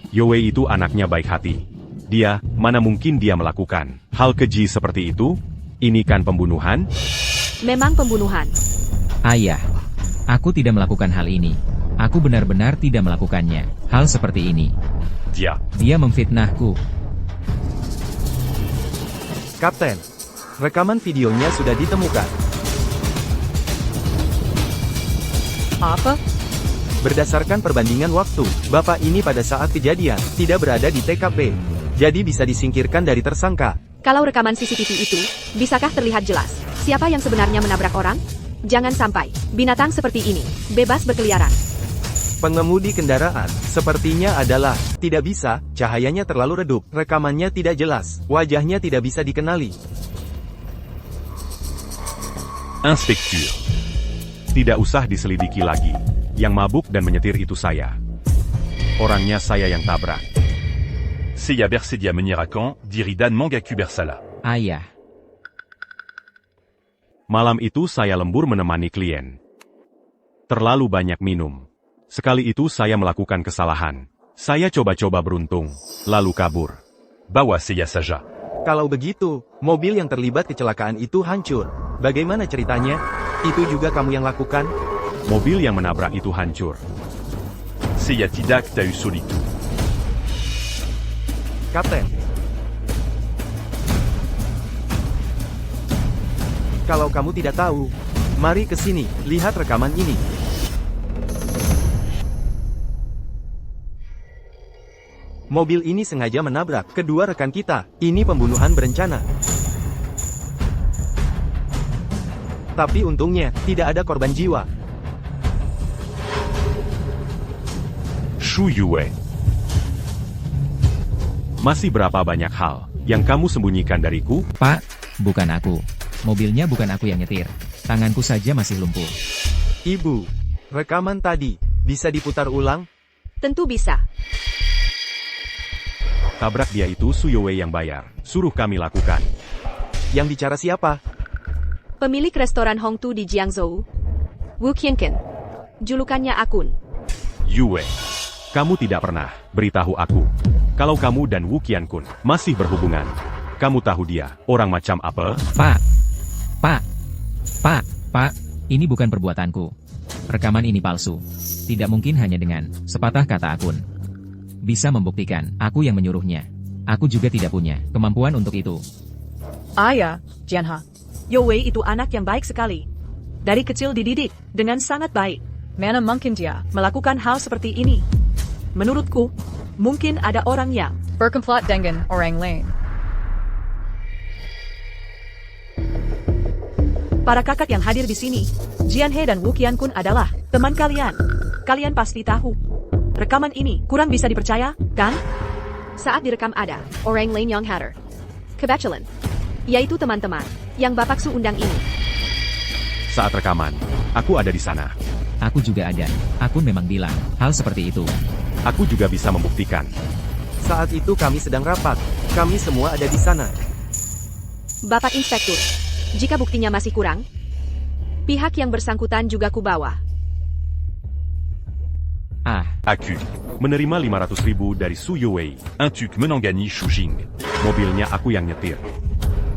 S5: Yue itu anaknya baik hati. Dia, mana mungkin dia melakukan hal keji seperti itu? Ini kan pembunuhan?
S3: Memang pembunuhan.
S7: Ayah, aku tidak melakukan hal ini. Aku benar-benar tidak melakukannya. Hal seperti ini. Dia memfitnahku.
S9: Kapten, rekaman videonya sudah ditemukan.
S4: Apa?
S9: Berdasarkan perbandingan waktu, bapak ini pada saat kejadian tidak berada di TKP. Jadi bisa disingkirkan dari tersangka.
S3: Kalau rekaman CCTV itu, bisakah terlihat jelas siapa yang sebenarnya menabrak orang? Jangan sampai binatang seperti ini bebas berkeliaran.
S9: Pengemudi kendaraan sepertinya adalah tidak bisa, cahayanya terlalu redup, rekamannya tidak jelas, wajahnya tidak bisa dikenali.
S5: Inspektur. Tidak usah diselidiki lagi. Yang mabuk dan menyetir itu saya. Orangnya saya yang tabrak.
S6: Seiya Bersedia Menirakan, Diridan Mangaku Bersala.
S7: Ayah,
S5: Malam itu saya lembur menemani klien. Terlalu banyak minum. Sekali itu saya melakukan kesalahan. Saya coba-coba beruntung, lalu kabur.
S6: Bawa Seiya Saja.
S9: Kalau begitu, mobil yang terlibat kecelakaan itu hancur. Bagaimana ceritanya? Itu juga kamu yang lakukan?
S5: Mobil yang menabrak itu hancur.
S6: Seiya Tidak Tau Solitu.
S9: Kapten. Kalau kamu tidak tahu, mari ke sini, lihat rekaman ini. Mobil ini sengaja menabrak kedua rekan kita. Ini pembunuhan berencana. Tapi untungnya, tidak ada korban jiwa.
S5: Su Yue. Masih berapa banyak hal yang kamu sembunyikan dariku?
S7: Pak, bukan aku. Mobilnya bukan aku yang nyetir. Tanganku saja masih lumpuh.
S9: Ibu, rekaman tadi, bisa diputar ulang?
S3: Tentu bisa.
S5: Tabrak dia itu Su Yue yang bayar. Suruh kami lakukan.
S9: Yang bicara siapa?
S3: Pemilik restoran Hongtu di Jiangzhou, Wu Qianqun. Julukannya Akun.
S5: Yue, kamu tidak pernah beritahu aku. Kalau kamu dan Wu Qianqun masih berhubungan, kamu tahu dia orang macam apa?
S7: Pak, ini bukan perbuatanku. Rekaman ini palsu. Tidak mungkin hanya dengan sepatah kata Akun. Bisa membuktikan, aku yang menyuruhnya. Aku juga tidak punya kemampuan untuk itu.
S4: Ayah, Jianha. Yue itu anak yang baik sekali. Dari kecil dididik dengan sangat baik. Mana mungkin dia melakukan hal seperti ini? Menurutku, mungkin ada orang yang berkomplot dengan orang lain. Para kakak yang hadir di sini, Jianhe dan Wu Qianqun adalah teman kalian. Kalian pasti tahu. Rekaman ini kurang bisa dipercaya, kan?
S3: Saat direkam ada orang lain yang hadir. Kebetulan, yaitu teman-teman yang Bapak Su undang ini.
S5: Saat rekaman, aku ada di sana.
S7: Aku juga ada. Akun memang bilang hal seperti itu.
S5: Aku juga bisa membuktikan.
S9: Saat itu kami sedang rapat. Kami semua ada di sana.
S3: Bapak Inspektur, jika buktinya masih kurang, pihak yang bersangkutan juga kubawa.
S5: Aku menerima 500.000 dari Su Yue.
S6: Intuk Menangani Shujing.
S5: Mobilnya aku yang nyetir.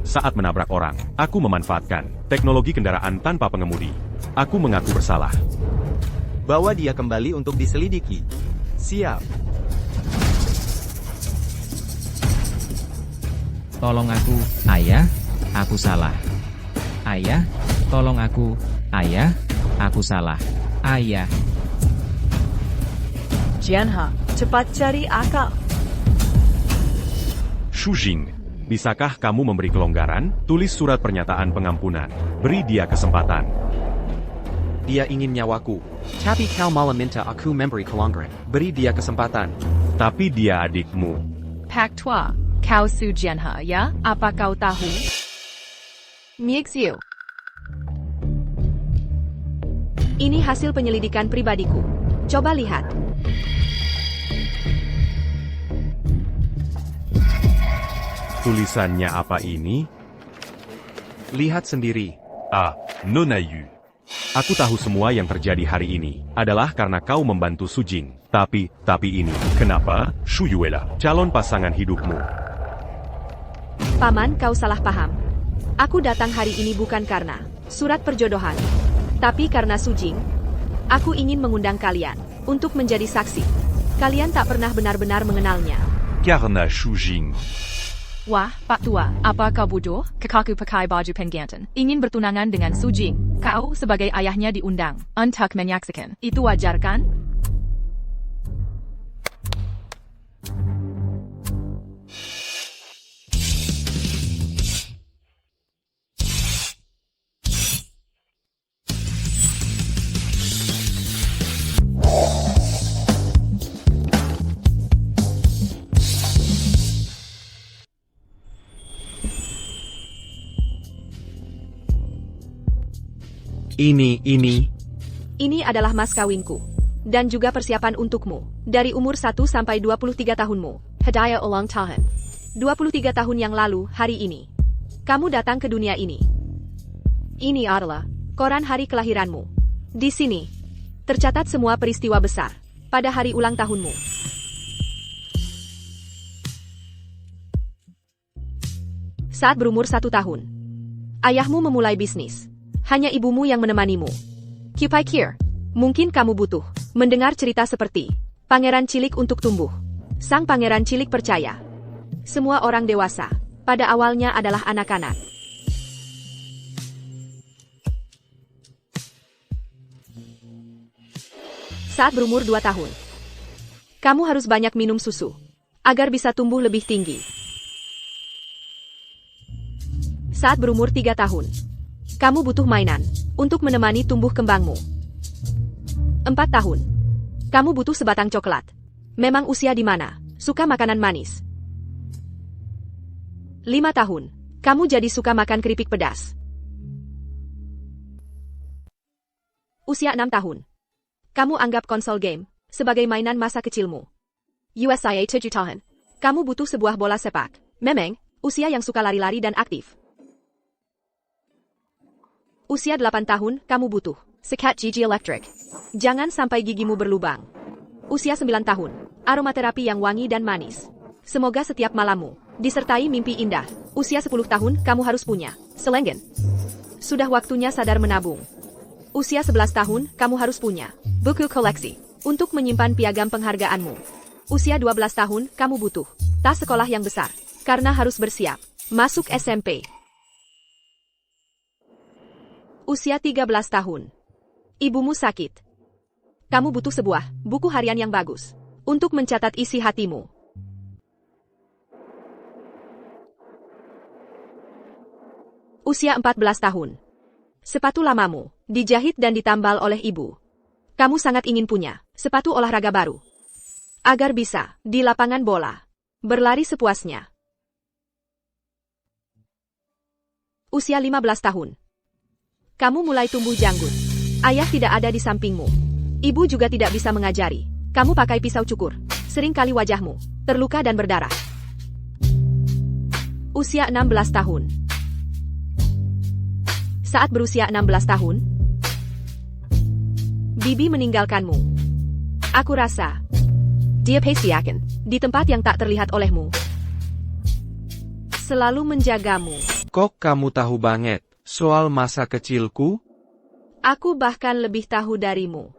S5: Saat menabrak orang, aku memanfaatkan teknologi kendaraan tanpa pengemudi. Aku mengaku bersalah.
S9: Bawa dia kembali untuk diselidiki. Siap.
S7: tolong aku, ayah, aku salah. Ayah, tolong aku, ayah, aku salah. Ayah.
S4: Jianhe, cepat cari akal.
S5: Shujing, bisakah kamu memberi kelonggaran? Tulis surat pernyataan pengampunan. Beri dia kesempatan.
S2: Dia ingin nyawaku. Tapi kau malah minta aku memberi kelonggaran. Beri dia kesempatan.
S5: Tapi dia adikmu.
S1: Pak Tua, kau Su Jianhe ya? Apa kau tahu?
S3: Mixiu. Ini hasil penyelidikan pribadiku. Coba lihat.
S5: Tulisannya apa ini?
S2: Lihat sendiri.
S6: Ah, Nonayu.
S5: Aku tahu semua yang terjadi hari ini adalah karena kau membantu Sujing. Tapi ini, kenapa? Shuyuela, calon pasangan hidupmu.
S3: Paman, kau salah paham. Aku datang hari ini bukan karena surat perjodohan, tapi karena Sujing. Aku ingin mengundang kalian untuk menjadi saksi. Kalian tak pernah benar-benar mengenalnya.
S6: Karena Shujing.
S1: Wah, Pak Tua, apa kau bodoh? Kakakku pakai baju pengantin. Ingin bertunangan dengan Su Jing. Kau sebagai ayahnya diundang untuk menyaksikan. Itu wajar kan?
S3: Ini adalah mas kawinku. Dan juga persiapan untukmu. Dari umur 1 sampai 23 tahunmu. Hadiah ulang tahun. 23 tahun yang lalu, hari ini. Kamu datang ke dunia ini. Ini adalah koran hari kelahiranmu. Di sini, tercatat semua peristiwa besar pada hari ulang tahunmu. Saat berumur 1 tahun, ayahmu memulai bisnis. Hanya ibumu yang menemanimu. Kupikir, mungkin kamu butuh mendengar cerita seperti Pangeran Cilik untuk tumbuh. Sang Pangeran Cilik percaya, semua orang dewasa pada awalnya adalah anak-anak. Saat berumur 2 tahun, kamu harus banyak minum susu agar bisa tumbuh lebih tinggi. Saat berumur 3 tahun, kamu butuh mainan untuk menemani tumbuh kembangmu. 4 tahun, kamu butuh sebatang coklat. Memang usia di mana suka makanan manis. 5 tahun, kamu jadi suka makan keripik pedas. Usia 6 tahun, kamu anggap konsol game sebagai mainan masa kecilmu. Usia 7 tahun, kamu butuh sebuah bola sepak. Memang, usia yang suka lari-lari dan aktif. Usia 8 tahun, kamu butuh sikat gigi elektrik. Jangan sampai gigimu berlubang. Usia 9 tahun, aromaterapi yang wangi dan manis. Semoga setiap malammu disertai mimpi indah. Usia 10 tahun, kamu harus punya selenggen. Sudah waktunya sadar menabung. Usia 11 tahun, kamu harus punya buku koleksi untuk menyimpan piagam penghargaanmu. Usia 12 tahun, kamu butuh tas sekolah yang besar karena harus bersiap masuk SMP. Usia 13 tahun. Ibumu sakit. Kamu butuh sebuah buku harian yang bagus untuk mencatat isi hatimu. Usia 14 tahun. Sepatu lamamu dijahit dan ditambal oleh ibu. Kamu sangat ingin punya sepatu olahraga baru agar bisa di lapangan bola berlari sepuasnya. Usia 15 tahun. Kamu mulai tumbuh janggut. Ayah tidak ada di sampingmu. Ibu juga tidak bisa mengajari. Kamu pakai pisau cukur. Seringkali wajahmu terluka dan berdarah. Usia 16 tahun. Saat berusia 16 tahun, Bibi meninggalkanmu. Aku rasa dia pasti akan di tempat yang tak terlihat olehmu. Selalu menjagamu.
S2: Kok kamu tahu banget soal masa kecilku?
S3: Aku bahkan lebih tahu darimu.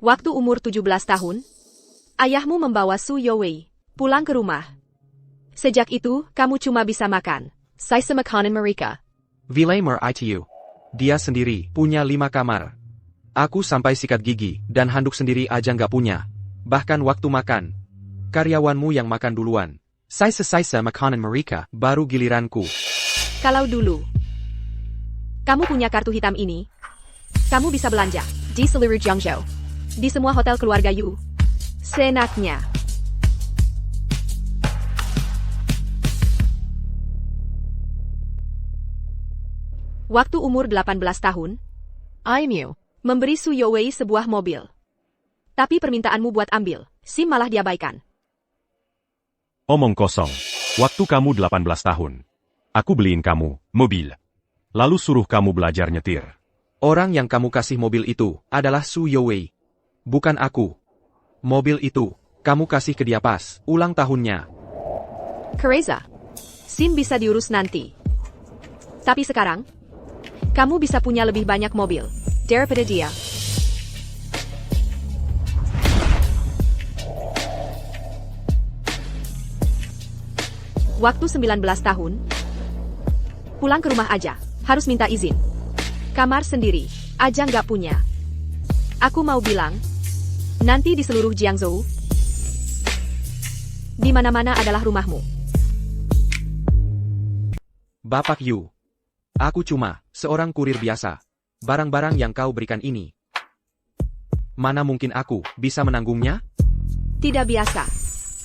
S3: Waktu umur 17 tahun, Ayahmu membawa Su Youwei pulang ke rumah. Sejak itu, kamu cuma bisa makan sisa makanan mereka.
S2: Villamer ITU. Dia sendiri punya 5 kamar. Aku sampai sikat gigi dan handuk sendiri aja nggak punya. Bahkan waktu makan, karyawanmu yang makan duluan. Sisa-sisa makanan mereka, baru giliranku.
S3: Kalau dulu kamu punya kartu hitam ini, kamu bisa belanja di seluruh Jiangzhou, di semua hotel keluarga Yu. Seenaknya. Waktu umur 18 tahun, Aimyu memberi Su Youwei sebuah mobil. Tapi permintaanmu buat ambil SIM malah diabaikan.
S5: Omong kosong. Waktu kamu 18 tahun. Aku beliin kamu mobil. Lalu suruh kamu belajar nyetir.
S2: Orang yang kamu kasih mobil itu adalah Su Youwei. Bukan aku. Mobil itu, kamu kasih ke dia pas ulang tahunnya.
S3: Kereza, SIM bisa diurus nanti. Tapi sekarang, kamu bisa punya lebih banyak mobil daripada dia. Waktu 19 tahun, pulang ke rumah aja, harus minta izin. Kamar sendiri, aja nggak punya. Aku mau bilang, nanti di seluruh Jiangzhou, di mana-mana adalah rumahmu.
S2: Bapak Yu, aku cuma seorang kurir biasa. Barang-barang yang kau berikan ini, mana mungkin aku bisa menanggungnya?
S3: Tidak biasa.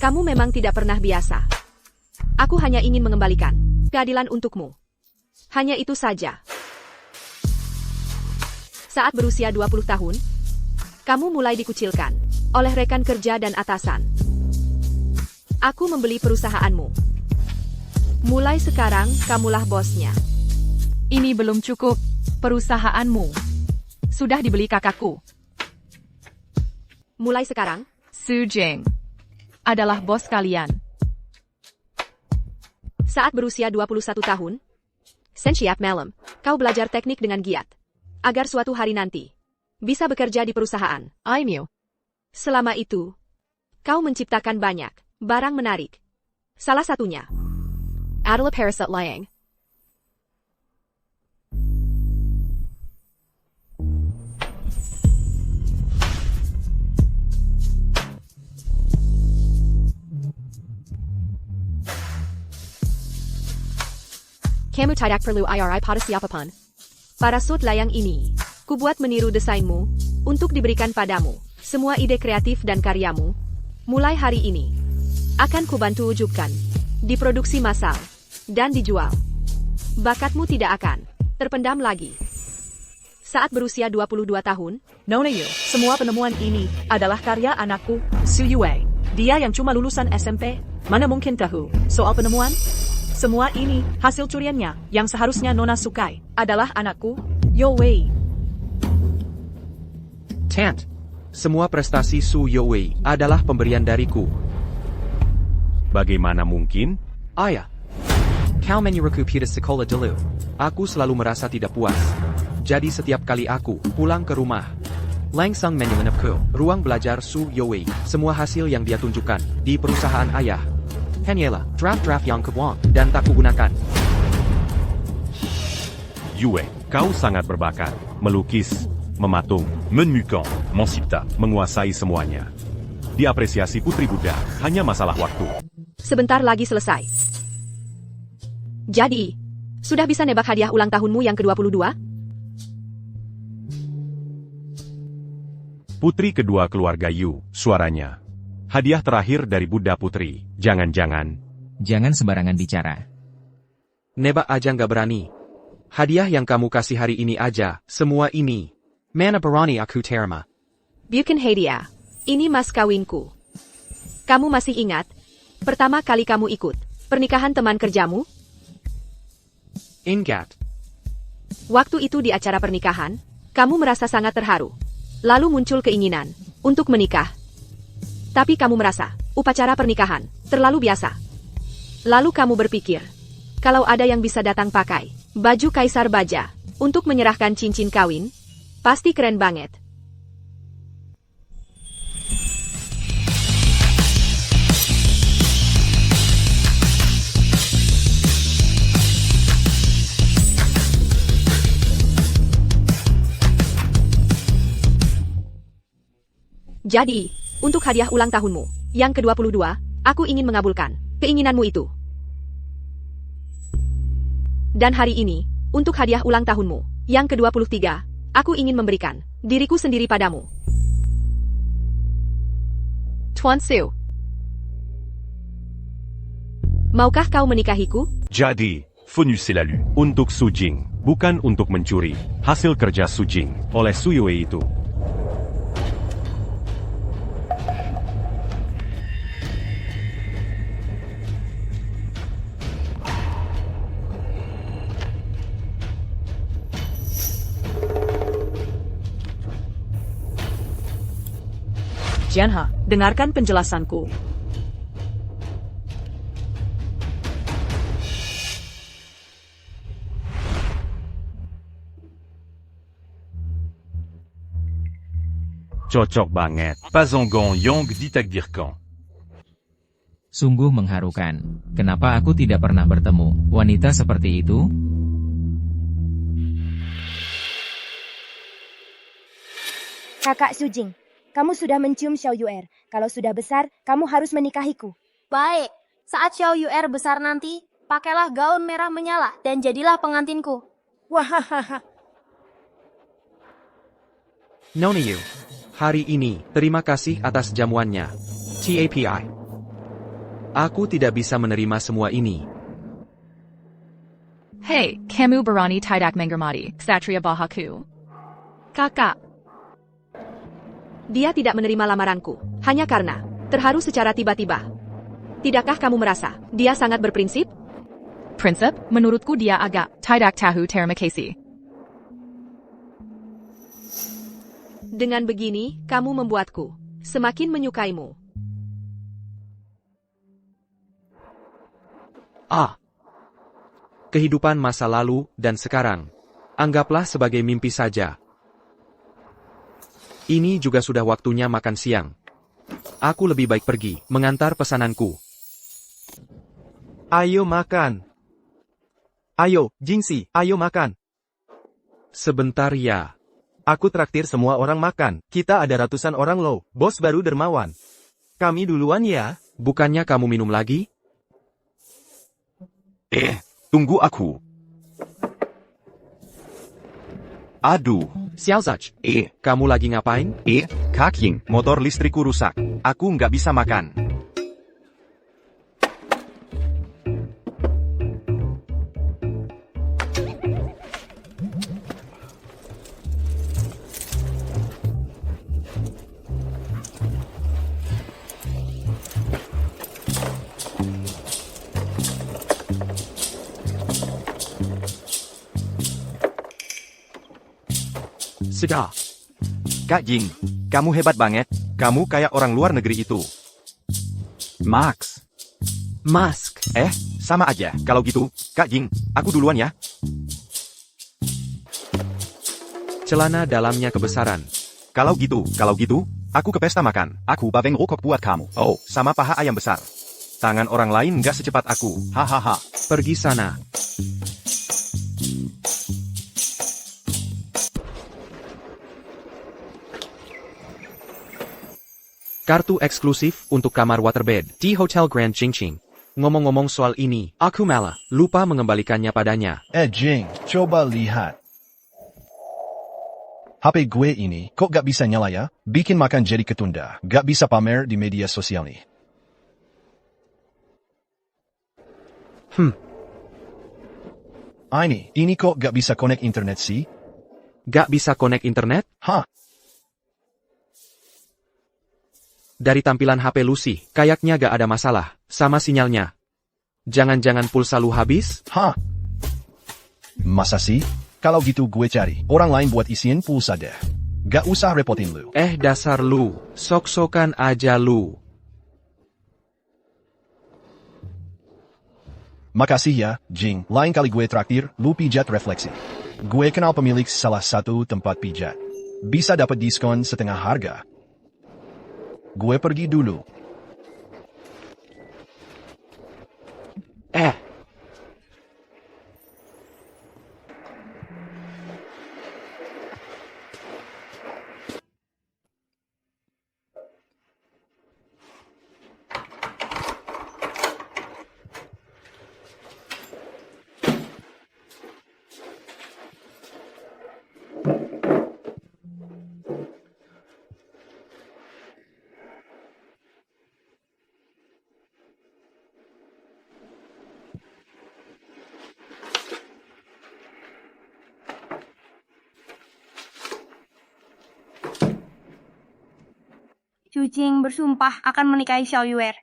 S3: Kamu memang tidak pernah biasa. Aku hanya ingin mengembalikan keadilan untukmu. Hanya itu saja. Saat berusia 20 tahun, kamu mulai dikucilkan oleh rekan kerja dan atasan. Aku membeli perusahaanmu. Mulai sekarang, kamulah bosnya.
S1: Ini belum cukup. Perusahaanmu sudah dibeli kakakku.
S3: Mulai sekarang,
S1: Su Jing adalah bos kalian.
S3: Saat berusia 21 tahun, setiap malam, kau belajar teknik dengan giat. Agar suatu hari nanti, bisa bekerja di perusahaan Aimyu. Selama itu, kau menciptakan banyak barang menarik. Salah satunya, adalah parasut Liang. Kamu tidak perlu IRI pada siapapun. Parasut layang ini, kubuat meniru desainmu, untuk diberikan padamu. Semua ide kreatif dan karyamu, mulai hari ini, akan kubantu wujudkan, diproduksi massal, dan dijual. Bakatmu tidak akan terpendam lagi. Saat berusia 22 tahun,
S4: Nona Yu, semua penemuan ini adalah karya anakku, Su Youwei. Dia yang cuma lulusan SMP, mana mungkin tahu soal penemuan? Semua ini, hasil curiannya, yang seharusnya Nona sukai, adalah anakku, Youwei.
S2: Tant, semua prestasi Su Youwei adalah pemberian dariku.
S5: Bagaimana mungkin?
S2: Ayah, kau menyuruhku putus sekolah dulu. Aku selalu merasa tidak puas. Jadi setiap kali aku pulang ke rumah, langsung menyelinapku ruang belajar Su Youwei. Semua hasil yang dia tunjukkan di perusahaan ayah hanyalah draft-draft yang kebuang dan tak kugunakan.
S5: Yue, kau sangat berbakat. Melukis, mematung,
S6: Menmukan, Mansipta.
S5: menguasai semuanya. Diapresiasi Putri Buddha, hanya masalah waktu.
S3: Sebentar lagi selesai. Jadi, sudah bisa nebak hadiah ulang tahunmu yang ke-22?
S5: Putri kedua keluarga Yu, suaranya. Hadiah terakhir dari Buddha Putri. Jangan-jangan.
S7: Jangan sembarangan bicara.
S2: Nebak aja nggak berani. Hadiah yang kamu kasih hari ini aja, semua ini. Mana berani aku terima.
S3: Bukan hadiah. Ini mas kawinku. Kamu masih ingat? Pertama kali kamu ikut pernikahan teman kerjamu?
S2: Ingat.
S3: Waktu itu di acara pernikahan, kamu merasa sangat terharu. Lalu muncul keinginan untuk menikah. Tapi kamu merasa upacara pernikahan terlalu biasa. Lalu kamu berpikir, kalau ada yang bisa datang pakai baju kaisar baja untuk menyerahkan cincin kawin, pasti keren banget. Jadi, untuk hadiah ulang tahunmu, yang ke-22, aku ingin mengabulkan keinginanmu itu. Dan hari ini, untuk hadiah ulang tahunmu, yang ke-23, aku ingin memberikan diriku sendiri padamu.
S1: Tuan Su,
S3: Maukah kau menikahiku?
S5: Jadi, Fenu selalu untuk Su Jing, bukan untuk mencuri hasil kerja Su Jing oleh Su Yue itu.
S4: Jianhe, dengarkan penjelasanku.
S5: Cocok banget.
S6: Pas en gant yang ditakdirkan.
S7: Sungguh mengharukan. Kenapa aku tidak pernah bertemu wanita seperti itu?
S10: Kakak Sujing, kamu sudah mencium Xiao Yuer. Kalau sudah besar, kamu harus menikahiku.
S11: Baik, saat Xiao Yuer besar nanti, pakailah gaun merah menyala dan jadilah pengantinku.
S10: Wahahaha.
S2: Nona Yu, hari ini, terima kasih atas jamuannya. TAPI. Aku tidak bisa menerima semua ini.
S1: Hey, kamu berani tidak menghormati Ksatria Bahaku. Kakak,
S3: Dia tidak menerima lamaranku, hanya karena terharu secara tiba-tiba. Tidakkah kamu merasa dia sangat berprinsip?
S1: prinsip, menurutku dia agak tidak tahu terima kasih.
S3: Dengan begini, kamu membuatku semakin menyukaimu.
S2: Kehidupan masa lalu dan sekarang. Anggaplah sebagai mimpi saja. Ini juga sudah waktunya makan siang. Aku lebih baik pergi, mengantar pesananku.
S9: Ayo makan. Ayo, Jingxi, ayo makan.
S2: Sebentar ya.
S9: Aku traktir semua orang makan. Kita ada ratusan orang loh, bos baru dermawan. Kami duluan ya.
S2: Bukannya kamu minum lagi?
S6: Tunggu aku. Aduh.
S2: Xiaozach, kamu lagi ngapain?
S6: Kak Ying, motor listrikku rusak. Aku nggak bisa makan.
S2: Sudah.
S6: Kak Ying, kamu hebat banget. Kamu kayak orang luar negeri itu. Max.
S2: Mask.
S6: Sama aja. Kalau gitu, Kak Ying, aku duluan ya.
S2: Celana dalamnya kebesaran.
S6: Kalau gitu, aku ke pesta makan. Aku babeng rokok buat kamu. Oh, sama paha ayam besar. Tangan orang lain nggak secepat aku. Hahaha.
S2: Pergi sana. Kartu eksklusif untuk kamar waterbed di Hotel Grand Qingqing. Ngomong-ngomong soal ini, aku malah lupa mengembalikannya padanya.
S12: Jing, coba lihat. HP gue ini kok gak bisa nyala ya? Bikin makan jadi ketunda. Gak bisa pamer di media sosial nih. Ini kok gak bisa connect internet sih?
S2: Gak bisa connect internet?
S12: Hah?
S2: Dari tampilan HP Lucy, kayaknya gak ada masalah sama sinyalnya. Jangan-jangan pulsa lu habis?
S12: Hah? Masa sih? Kalau gitu gue cari orang lain buat isiin pulsa deh. Gak usah repotin lu.
S2: Dasar lu, sok-sokan aja lu.
S12: Makasih ya, Jing. Lain kali gue traktir, lu pijat refleksi. Gue kenal pemilik salah satu tempat pijat. Bisa dapat diskon setengah harga. Gue pergi dulu.
S10: Jing bersumpah akan menikahi Xiao Yuer.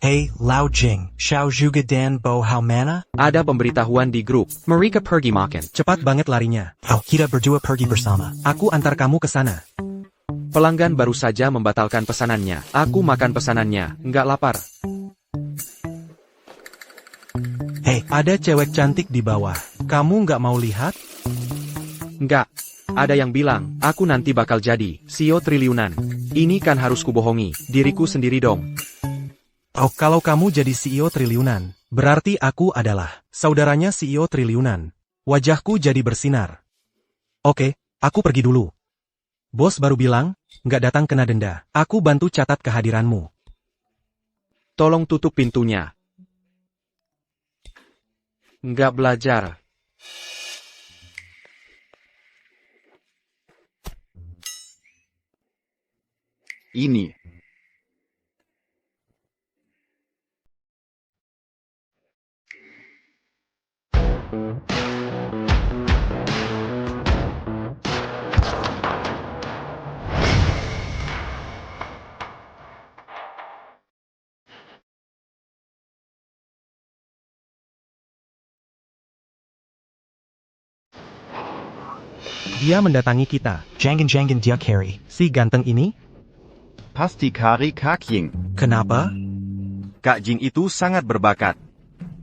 S13: Hey, Lao Jing, Xiao Zhuge Dan Bo Hao Mana?
S2: Ada pemberitahuan di grup. Mereka pergi makan.
S13: Cepat banget larinya. Kita berdua pergi bersama. Aku antar kamu ke sana.
S2: Pelanggan baru saja membatalkan pesanannya. Aku makan pesanannya, nggak lapar.
S13: Hey, ada cewek cantik di bawah. Kamu nggak mau lihat?
S2: Nggak. Ada yang bilang, aku nanti bakal jadi CEO triliunan. Ini kan harus kubohongi diriku sendiri dong.
S13: Oh, kalau kamu jadi CEO triliunan, berarti aku adalah saudaranya CEO triliunan. Wajahku jadi bersinar. Oke, aku pergi dulu. Bos baru bilang, nggak datang kena denda. Aku bantu catat kehadiranmu.
S2: Tolong tutup pintunya. Nggak belajar.
S6: Ini.
S13: Dia mendatangi kita. Jangan dia carry. Si ganteng ini?
S6: Pasti Kari Kak Ying.
S13: Kenapa?
S6: Kak Jing itu sangat berbakat.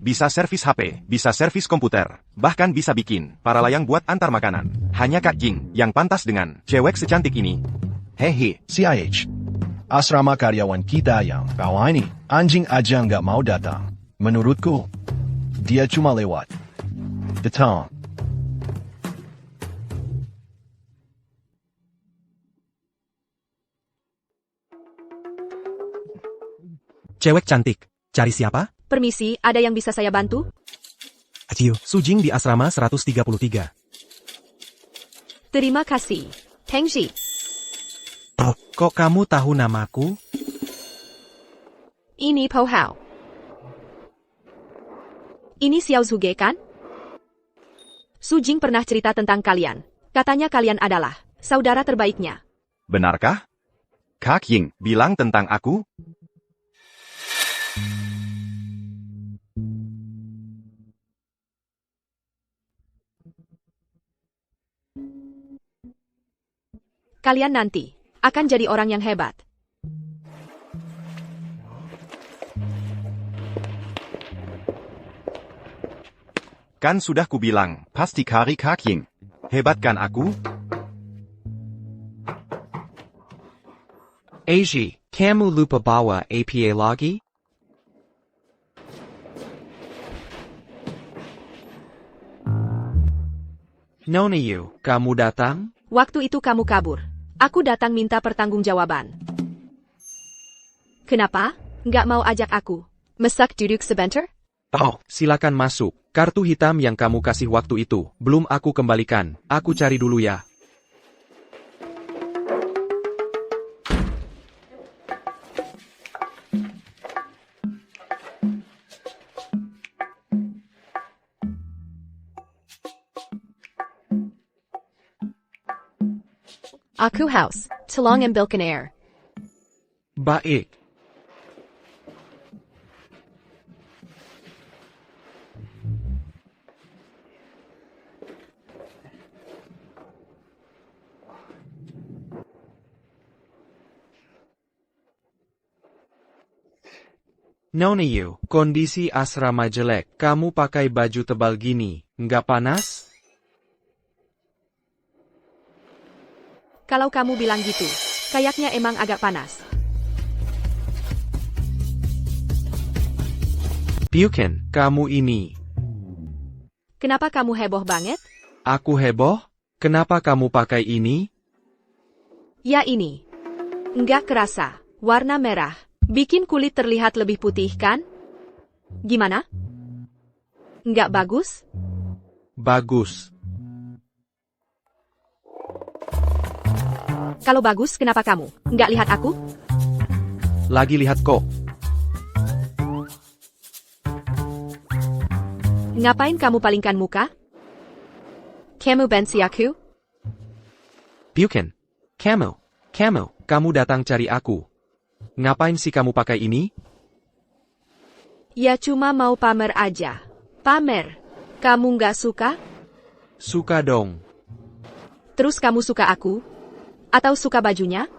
S6: Bisa servis HP, bisa servis komputer, bahkan bisa bikin para layang buat antar makanan. Hanya Kak Jing yang pantas dengan cewek secantik ini.
S12: Hehe, CIH. Asrama karyawan kita yang bawah ini, anjing aja nggak mau datang. Menurutku, dia cuma lewat. Datang.
S13: Cewek cantik. Cari siapa?
S3: Permisi, ada yang bisa saya bantu?
S13: Aciu, Sujing di asrama 133.
S3: Terima kasih. Tengji.
S13: Oh, kok kamu tahu namaku?
S3: Ini Po Hao. Ini Xiao Zhuge kan? Sujing pernah cerita tentang kalian. Katanya kalian adalah saudara terbaiknya.
S6: Benarkah? Kak Ying bilang tentang aku?
S3: Kalian nanti akan jadi orang yang hebat.
S6: Kan sudah kubilang, pasti Kari Kak Ying. Hebat kan aku?
S2: Aji, kamu lupa bawa APA lagi? Nona Yu, kamu datang?
S3: Waktu itu kamu kabur. Aku datang minta pertanggungjawaban. Kenapa? Nggak mau ajak aku? Masak duduk sebentar?
S2: Oh, silakan masuk. Kartu hitam yang kamu kasih waktu itu, belum aku kembalikan. Aku cari dulu ya.
S3: Aku haus. Tolong ambilkan air.
S2: Baik. Nona Yu, kondisi asrama jelek. Kamu pakai baju tebal gini, nggak panas?
S3: Kalau kamu bilang gitu, kayaknya emang agak panas.
S2: Pyuken, kamu ini.
S3: Kenapa kamu heboh banget?
S2: Aku heboh? Kenapa kamu pakai ini?
S3: Ya ini. Nggak kerasa. Warna merah. Bikin kulit terlihat lebih putih, kan? Gimana? Nggak bagus?
S2: Bagus.
S3: Kalau bagus, kenapa kamu nggak lihat aku?
S2: Lagi lihat kok.
S3: Ngapain kamu palingkan muka? Kamu benci aku?
S2: Bukan. Kamu datang cari aku. Ngapain sih kamu pakai ini?
S3: Ya cuma mau pamer aja. Pamer. Kamu nggak suka?
S2: Suka dong.
S3: Terus kamu suka aku? Atau suka bajunya?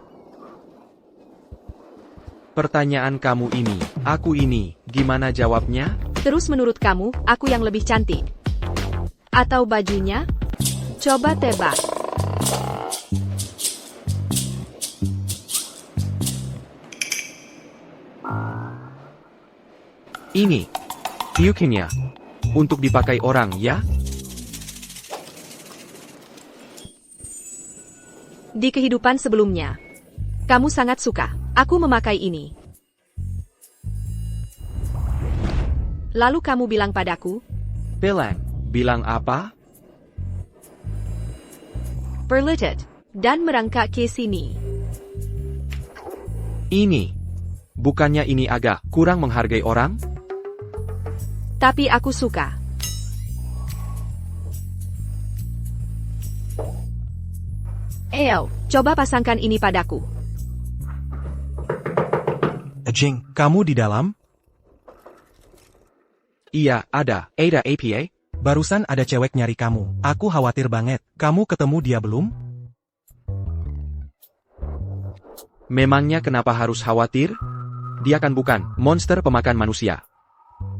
S2: Pertanyaan kamu ini, aku ini, gimana jawabnya?
S3: Terus menurut kamu, aku yang lebih cantik? Atau bajunya? Coba tebak.
S2: Ini. Bukannya. Untuk dipakai orang, ya?
S3: Di kehidupan sebelumnya, kamu sangat suka. Aku memakai ini. Lalu kamu bilang padaku,
S2: Bilang apa?
S3: Perlitet, dan merangkak ke sini.
S2: Ini. Bukannya ini agak kurang menghargai orang?
S3: Tapi aku suka. Ayo, coba pasangkan ini padaku.
S13: Jing, kamu di dalam?
S2: Iya, ada. Ada APA?
S13: Barusan ada cewek nyari kamu. Aku khawatir banget. Kamu ketemu dia belum?
S2: Memangnya kenapa harus khawatir? Dia kan bukan monster pemakan manusia.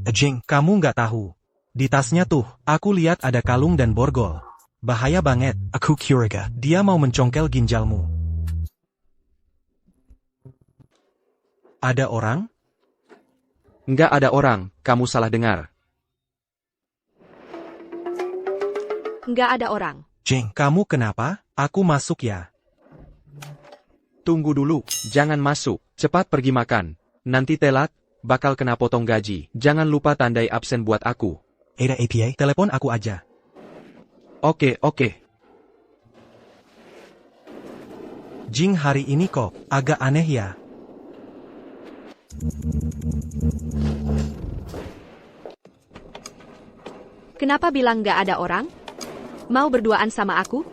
S13: Jing, kamu nggak tahu. Di tasnya tuh, aku lihat ada kalung dan borgol. Bahaya banget. Aku curiga. Dia mau mencongkel ginjalmu. Ada orang?
S2: Nggak ada orang, kamu salah dengar.
S3: Nggak ada orang.
S13: Jing, kamu kenapa? Aku masuk ya.
S2: Tunggu dulu, jangan masuk. Cepat pergi makan. Nanti telat, bakal kena potong gaji. Jangan lupa tandai absen buat aku.
S13: Ada APA, telepon aku aja.
S2: Oke.
S13: Jing, hari ini kok agak aneh ya.
S3: Kenapa bilang nggak ada orang? Mau berduaan sama aku?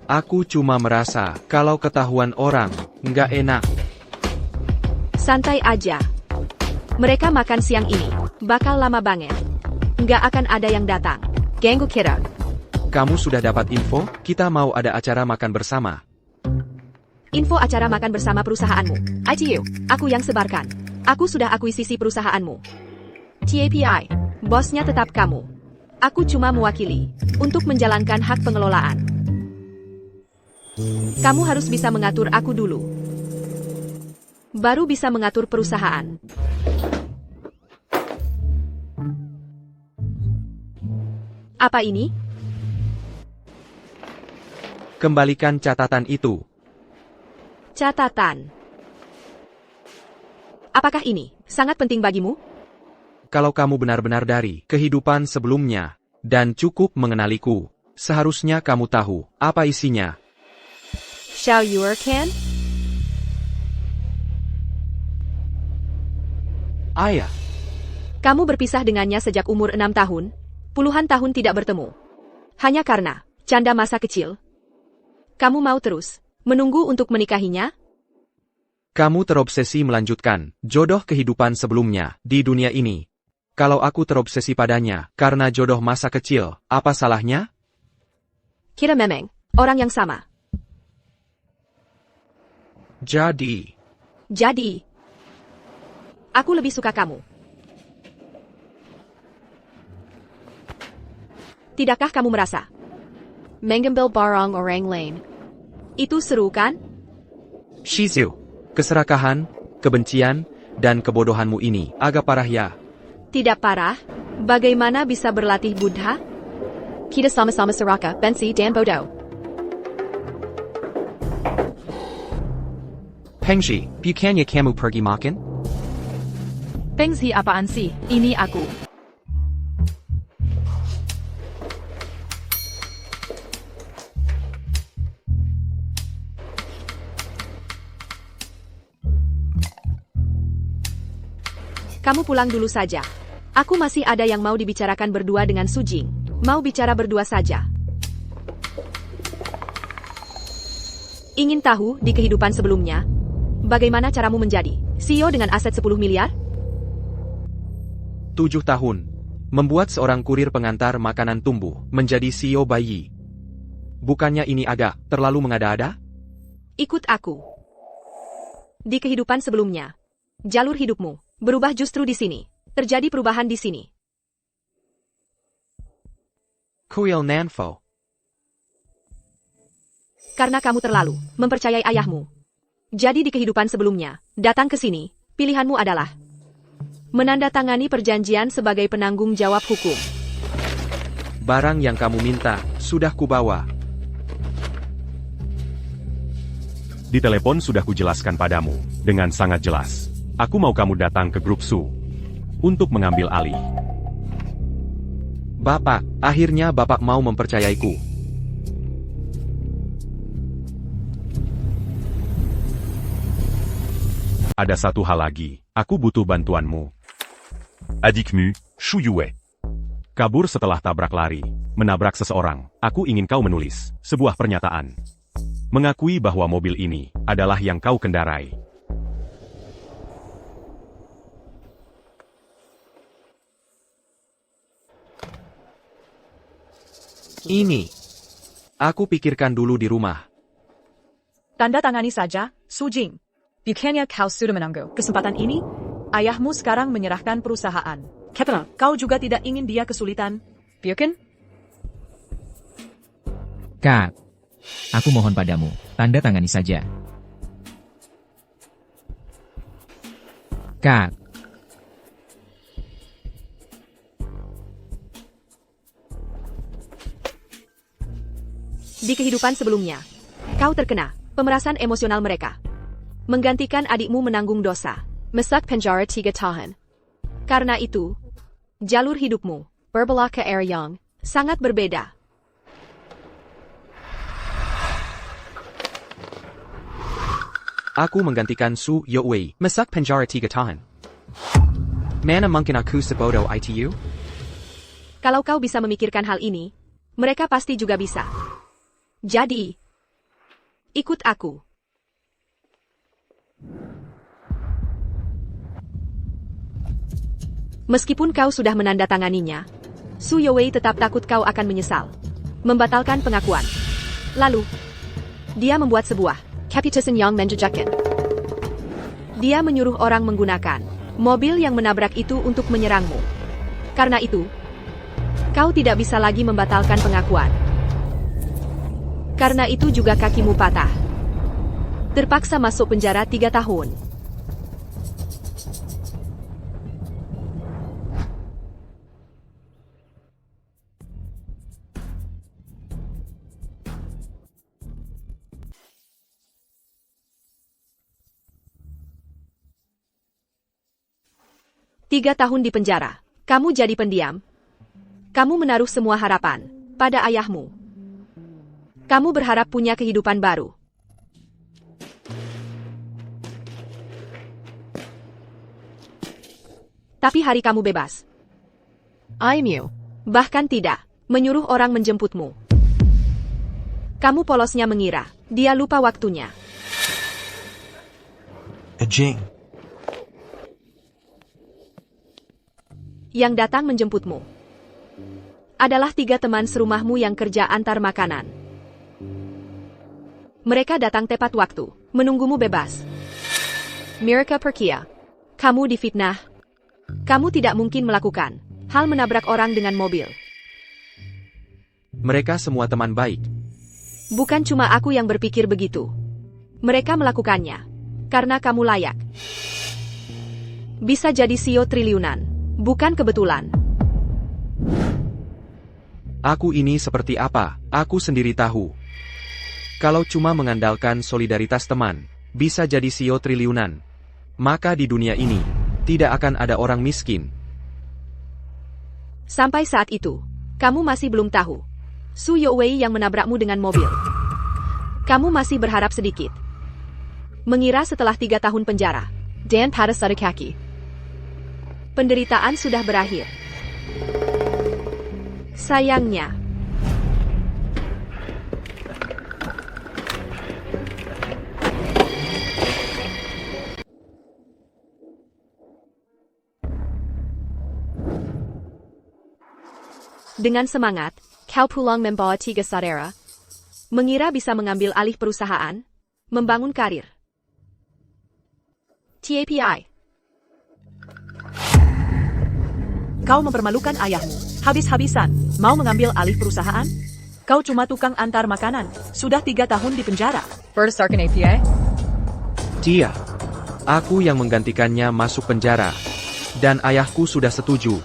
S2: Aku cuma merasa, kalau ketahuan orang, nggak enak.
S3: Santai aja. Mereka makan siang ini, bakal lama banget. Nggak akan ada yang datang. Ganggu kira.
S2: Kamu sudah dapat info, kita mau ada acara makan bersama.
S3: Info acara makan bersama perusahaanmu. ITU, aku yang sebarkan. Aku sudah akuisisi perusahaanmu. TAPI, bosnya tetap kamu. Aku cuma mewakili, untuk menjalankan hak pengelolaan. Kamu harus bisa mengatur aku dulu. Baru bisa mengatur perusahaan. Apa ini?
S2: Kembalikan catatan itu.
S3: Catatan. Apakah ini sangat penting bagimu?
S2: Kalau kamu benar-benar dari kehidupan sebelumnya, dan cukup mengenaliku, seharusnya kamu tahu apa isinya.
S3: Xiao Yuer can?
S2: Ayah.
S3: Kamu berpisah dengannya sejak umur 6 tahun, puluhan tahun tidak bertemu. Hanya karena canda masa kecil. Kamu mau terus menunggu untuk menikahinya?
S2: Kamu terobsesi melanjutkan jodoh kehidupan sebelumnya di dunia ini. Kalau aku terobsesi padanya karena jodoh masa kecil, apa salahnya?
S3: Kira memang orang yang sama.
S2: Jadi,
S3: aku lebih suka kamu. Tidakkah kamu merasa mengambil barang orang lain itu seru, kan?
S2: Shizu, keserakahan, kebencian, dan kebodohanmu ini agak parah ya.
S3: Tidak parah. Bagaimana bisa berlatih Buddha? Kita sama-sama seraka, benci dan bodoh.
S2: Pengshi, bukannya kamu pergi makan?
S1: Pengzi apaan sih? Ini aku.
S3: Kamu pulang dulu saja. Aku masih ada yang mau dibicarakan berdua dengan Su Jing. Mau bicara berdua saja. Ingin tahu di kehidupan sebelumnya, bagaimana caramu menjadi CEO dengan aset 10 miliar?
S2: 7 tahun. Membuat seorang kurir pengantar makanan tumbuh menjadi CEO bayi. Bukannya ini agak terlalu mengada-ada?
S3: Ikut aku. Di kehidupan sebelumnya, jalur hidupmu berubah justru di sini. Terjadi perubahan di sini.
S2: Kuil Nanfo.
S3: Karena kamu terlalu mempercayai ayahmu. Jadi di kehidupan sebelumnya, datang ke sini, pilihanmu adalah menandatangani perjanjian sebagai penanggung jawab hukum.
S2: Barang yang kamu minta, sudah kubawa.
S5: Di telepon sudah kujelaskan padamu, dengan sangat jelas. Aku mau kamu datang ke grup Su untuk mengambil alih.
S2: Bapak, akhirnya Bapak mau mempercayaiku.
S5: Ada satu hal lagi, aku butuh bantuanmu. Adikmu, Shu Yue. Kabur setelah tabrak lari, menabrak seseorang. Aku ingin kau menulis sebuah pernyataan. Mengakui bahwa mobil ini adalah yang kau kendarai.
S2: Ini. Aku pikirkan dulu di rumah.
S4: Tanda tangani saja, Su Jing. Bukannya kau sudah menunggu kesempatan ini? Ayahmu sekarang menyerahkan perusahaan. Karena kau juga tidak ingin dia kesulitan, bukan?
S7: Kak, aku mohon padamu, tanda tangani saja. Kak.
S3: Di kehidupan sebelumnya, kau terkena pemerasan emosional mereka. Menggantikan adikmu menanggung dosa. Mesak penjara 3 tahun. Karena itu, jalur hidupmu, berbelok ke arah yang sangat berbeda.
S2: Aku menggantikan Su Yue, masak penjara 3 tahun. Mana mungkin aku sebodoh itu?
S3: Kalau kau bisa memikirkan hal ini, mereka pasti juga bisa. Jadi, ikut aku. Meskipun kau sudah menandatanganinya, Su Yue tetap takut kau akan menyesal. Membatalkan pengakuan. Lalu, dia membuat sebuah keputusan yang menjejakkan. Dia menyuruh orang menggunakan mobil yang menabrak itu untuk menyerangmu. Karena itu, kau tidak bisa lagi membatalkan pengakuan. Karena itu juga kakimu patah. Terpaksa masuk penjara 3 tahun. Tiga tahun di penjara. Kamu jadi pendiam. Kamu menaruh semua harapan pada ayahmu. Kamu berharap punya kehidupan baru. Tapi hari kamu bebas. Aimu, bahkan tidak, menyuruh orang menjemputmu. Kamu polosnya mengira, dia lupa waktunya.
S13: Jing.
S3: Yang datang menjemputmu adalah 3 teman serumahmu yang kerja antar makanan. Mereka datang tepat waktu, menunggumu bebas. Mereka perkia. Kamu difitnah. Kamu tidak mungkin melakukan hal menabrak orang dengan mobil.
S2: Mereka semua teman baik.
S3: Bukan cuma aku yang berpikir begitu. Mereka melakukannya karena kamu layak. Bisa jadi CEO triliunan, bukan kebetulan.
S2: Aku ini seperti apa, aku sendiri tahu. Kalau cuma mengandalkan solidaritas teman, bisa jadi CEO triliunan. Maka di dunia ini, tidak akan ada orang miskin.
S3: Sampai saat itu, kamu masih belum tahu. Su Youwei yang menabrakmu dengan mobil. Kamu masih berharap sedikit. Mengira setelah 3 tahun penjara,
S1: Dan pada satu kaki.
S3: penderitaan sudah berakhir. Sayangnya, dengan semangat, kau pulang membawa 3 saudara, mengira bisa mengambil alih perusahaan, membangun karir. TAPI.
S4: Kau mempermalukan ayahmu. Habis-habisan, mau mengambil alih perusahaan? Kau cuma tukang antar makanan. Sudah 3 tahun di penjara.
S1: Berdasarkan API?
S2: Dia. Aku yang menggantikannya masuk penjara. Dan ayahku sudah setuju.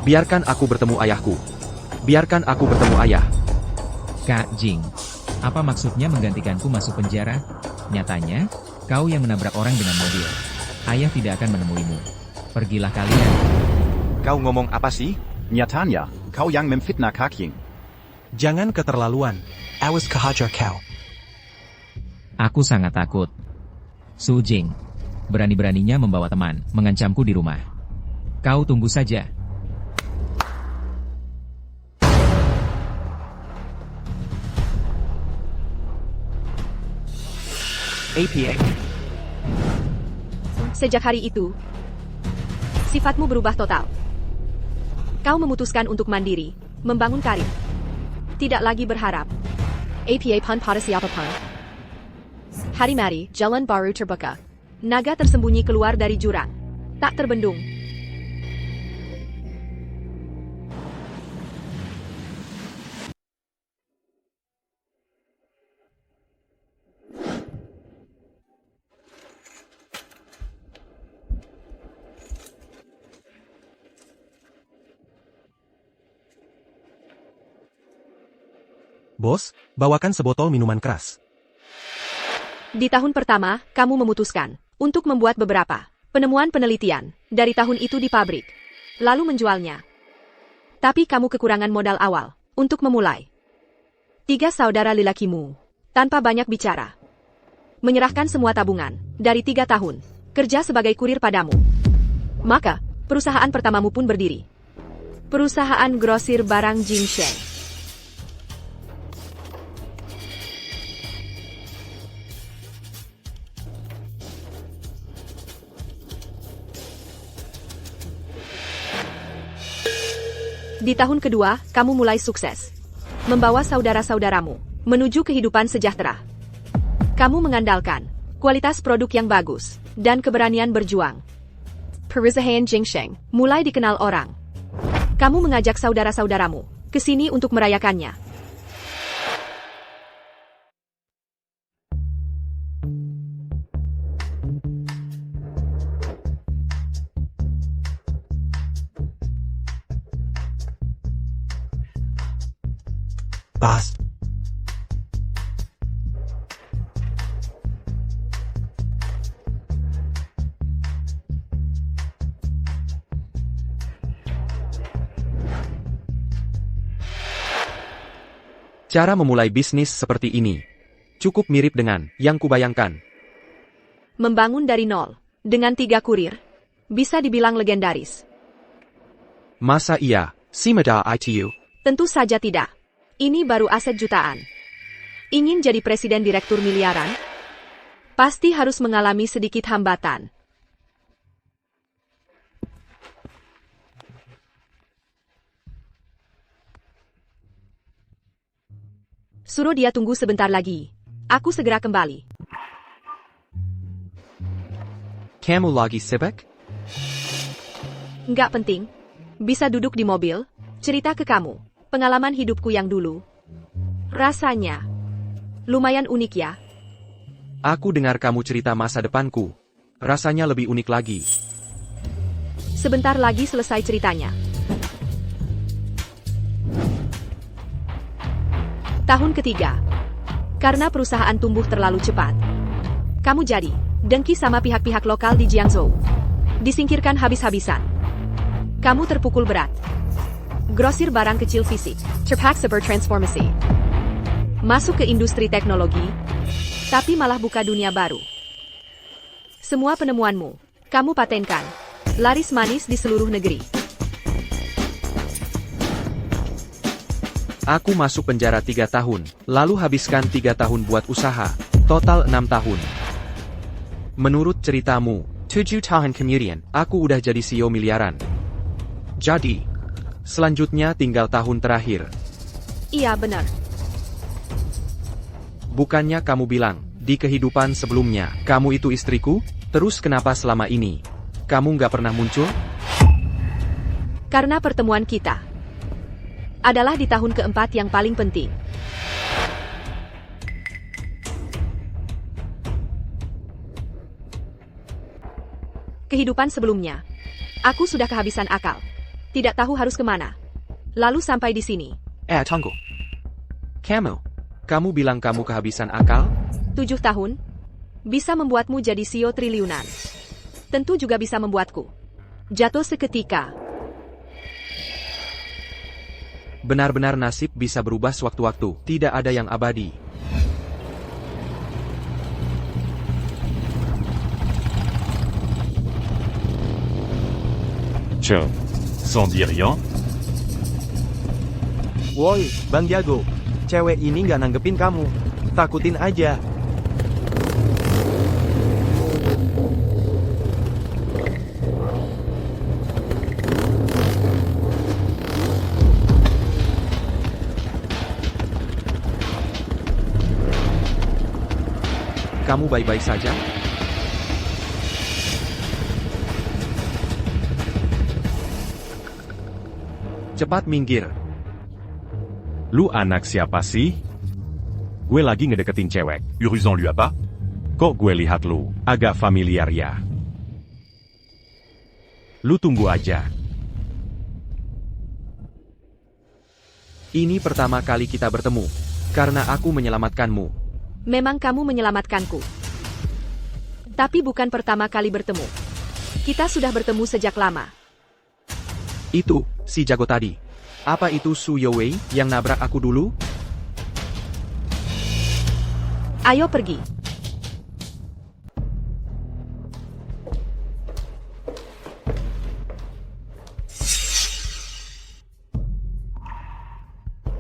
S2: Biarkan aku bertemu ayahku. Biarkan aku bertemu ayah.
S7: Kak Jing, apa maksudnya menggantikanku masuk penjara? Nyatanya, kau yang menabrak orang dengan mobil. Ayah tidak akan menemuimu. Pergilah kalian.
S6: Kau ngomong apa sih?
S14: Nyatanya, kau yang memfitnah Kak Ying.
S13: Jangan keterlaluan. Awas kehajar kau.
S7: Aku sangat takut. Su Jing, berani-beraninya membawa teman, mengancamku di rumah. Kau tunggu saja.
S2: APA.
S3: Sejak hari itu, sifatmu berubah total. Kau memutuskan untuk mandiri, membangun karir. Tidak lagi berharap.
S1: APA pun pada siapapun.
S3: Hari-mari, jalan baru terbuka. Naga tersembunyi keluar dari jurang. Tak terbendung.
S13: Bos, bawakan sebotol minuman keras.
S3: Di tahun pertama, kamu memutuskan untuk membuat beberapa penemuan penelitian dari tahun itu di pabrik, lalu menjualnya. Tapi kamu kekurangan modal awal untuk memulai. 3 saudara lelakimu, tanpa banyak bicara, menyerahkan semua tabungan dari 3 tahun kerja sebagai kurir padamu. Maka, perusahaan pertamamu pun berdiri. Perusahaan grosir barang Jingsheng. Di tahun kedua, kamu mulai sukses. Membawa saudara-saudaramu menuju kehidupan sejahtera. Kamu mengandalkan kualitas produk yang bagus dan keberanian berjuang.
S1: Perusahaan Jingsheng
S3: Mulai dikenal orang. Kamu mengajak saudara-saudaramu ke sini untuk merayakannya.
S13: Bas.
S2: Cara memulai bisnis seperti ini cukup mirip dengan yang kubayangkan.
S3: Membangun dari nol dengan 3 kurir bisa dibilang legendaris.
S2: Masa iya, Simada ITU?
S3: Tentu saja tidak. Ini baru aset jutaan. Ingin jadi presiden direktur miliaran? Pasti harus mengalami sedikit hambatan. Suruh dia tunggu sebentar lagi. Aku segera kembali.
S2: Kamu lagi sibuk?
S3: Nggak penting. Bisa duduk di mobil, cerita ke kamu. Pengalaman hidupku yang dulu. Rasanya lumayan unik ya.
S2: Aku dengar kamu cerita masa depanku. Rasanya lebih unik lagi.
S3: Sebentar lagi selesai ceritanya. Tahun ketiga. Karena perusahaan tumbuh terlalu cepat, Kamu jadi dengki sama pihak-pihak lokal di Jiangzhou. Disingkirkan habis-habisan. Kamu terpukul berat. Grosir barang kecil fisik. Terpaksa bertransformasi. Masuk ke industri teknologi, tapi malah buka dunia baru. Semua penemuanmu, kamu patenkan. Laris manis di seluruh negeri.
S2: Aku masuk penjara 3 tahun, lalu habiskan 3 tahun buat usaha. Total 6 tahun. Menurut ceritamu, 7 tahun kemudian, aku udah jadi CEO miliaran. Jadi, selanjutnya tinggal tahun terakhir.
S3: Iya benar.
S2: Bukannya kamu bilang, di kehidupan sebelumnya, kamu itu istriku? Terus kenapa selama ini, kamu nggak pernah muncul?
S3: Karena pertemuan kita adalah di tahun keempat yang paling penting. Kehidupan sebelumnya, aku sudah kehabisan akal. Tidak tahu harus kemana. Lalu sampai di sini.
S2: Tunggu. Kamu bilang kamu kehabisan akal?
S3: 7 tahun, bisa membuatmu jadi CEO triliunan. Tentu juga bisa membuatku jatuh seketika.
S2: Benar-benar nasib bisa berubah sewaktu-waktu, tidak ada yang abadi.
S5: Tiens, sans dire rien,
S9: Woi, Bang Jago. Cewek ini nggak nanggepin kamu. Takutin aja.
S2: Kamu baik-baik saja? Cepat minggir.
S5: lu anak siapa sih? Gue lagi ngedeketin cewek.
S14: Uruzan lui apa?
S5: Kok gue lihat lu agak familiar ya? Lu tunggu aja.
S2: Ini pertama kali kita bertemu, karena aku menyelamatkanmu.
S3: Memang kamu menyelamatkanku. Tapi bukan pertama kali bertemu. Kita sudah bertemu sejak lama.
S2: Itu, si jago tadi. Apa itu Su Youwei yang nabrak aku dulu?
S3: Ayo pergi.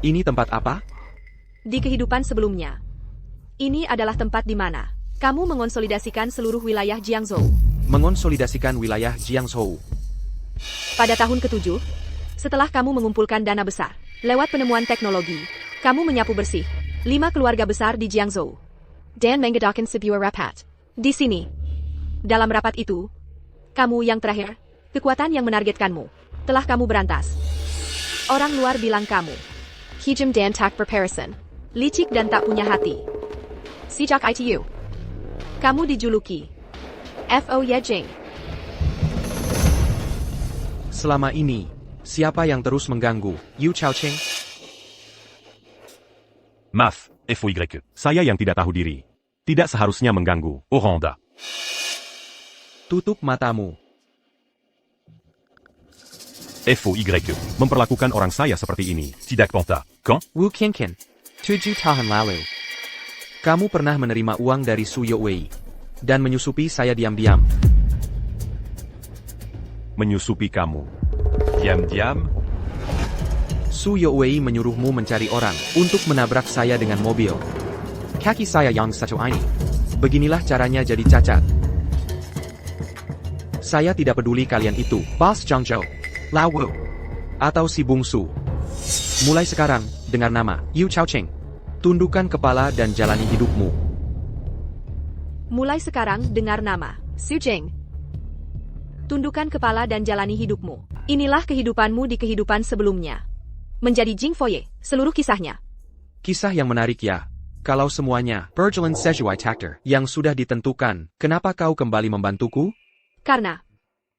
S2: Ini tempat apa?
S3: Di kehidupan sebelumnya. Ini adalah tempat di mana kamu mengonsolidasikan seluruh wilayah Jiangzhou.
S2: Mengonsolidasikan wilayah Jiangzhou.
S3: Pada tahun ke-7, setelah kamu mengumpulkan dana besar, lewat penemuan teknologi, kamu menyapu bersih 5 keluarga besar di Jiangzhou. Dan mengadakan sebuah rapat. Di sini, dalam rapat itu, kamu yang terakhir, kekuatan yang menargetkanmu, telah kamu berantas. Orang luar bilang kamu hijem dan tak berperasan, licik dan tak punya hati. Sejak itu, kamu dijuluki Fo Yejing.
S2: Selama ini, siapa yang terus mengganggu Yu Chaoqing?
S5: Maaf, FOY. Saya yang tidak tahu diri. Tidak seharusnya mengganggu. Oranda.
S2: Tutup matamu.
S5: FOY. Memperlakukan orang saya seperti ini. Tidak pantas. Kan?
S2: Wu Qingqin. 7 tahun lalu. Kamu pernah menerima uang dari Su Youwei dan menyusupi saya diam-diam.
S5: Menyusupi kamu. Diam-diam.
S2: Su Youwei menyuruhmu mencari orang untuk menabrak saya dengan mobil. Kaki saya yang satu ini. Beginilah caranya jadi cacat. Saya tidak peduli kalian itu, Bos Zhangzhou, Lao Wu, atau si bungsu. Mulai sekarang, dengar nama Yu Chaoqing. Tundukkan kepala dan jalani hidupmu.
S3: Mulai sekarang, dengar nama Su Jing. Tundukkan kepala dan jalani hidupmu. Inilah kehidupanmu di kehidupan sebelumnya. Menjadi Jing Foye, seluruh kisahnya.
S2: Kisah yang menarik ya. Kalau semuanya berjalan sesuai takdir yang sudah ditentukan, kenapa kau kembali membantuku?
S3: Karena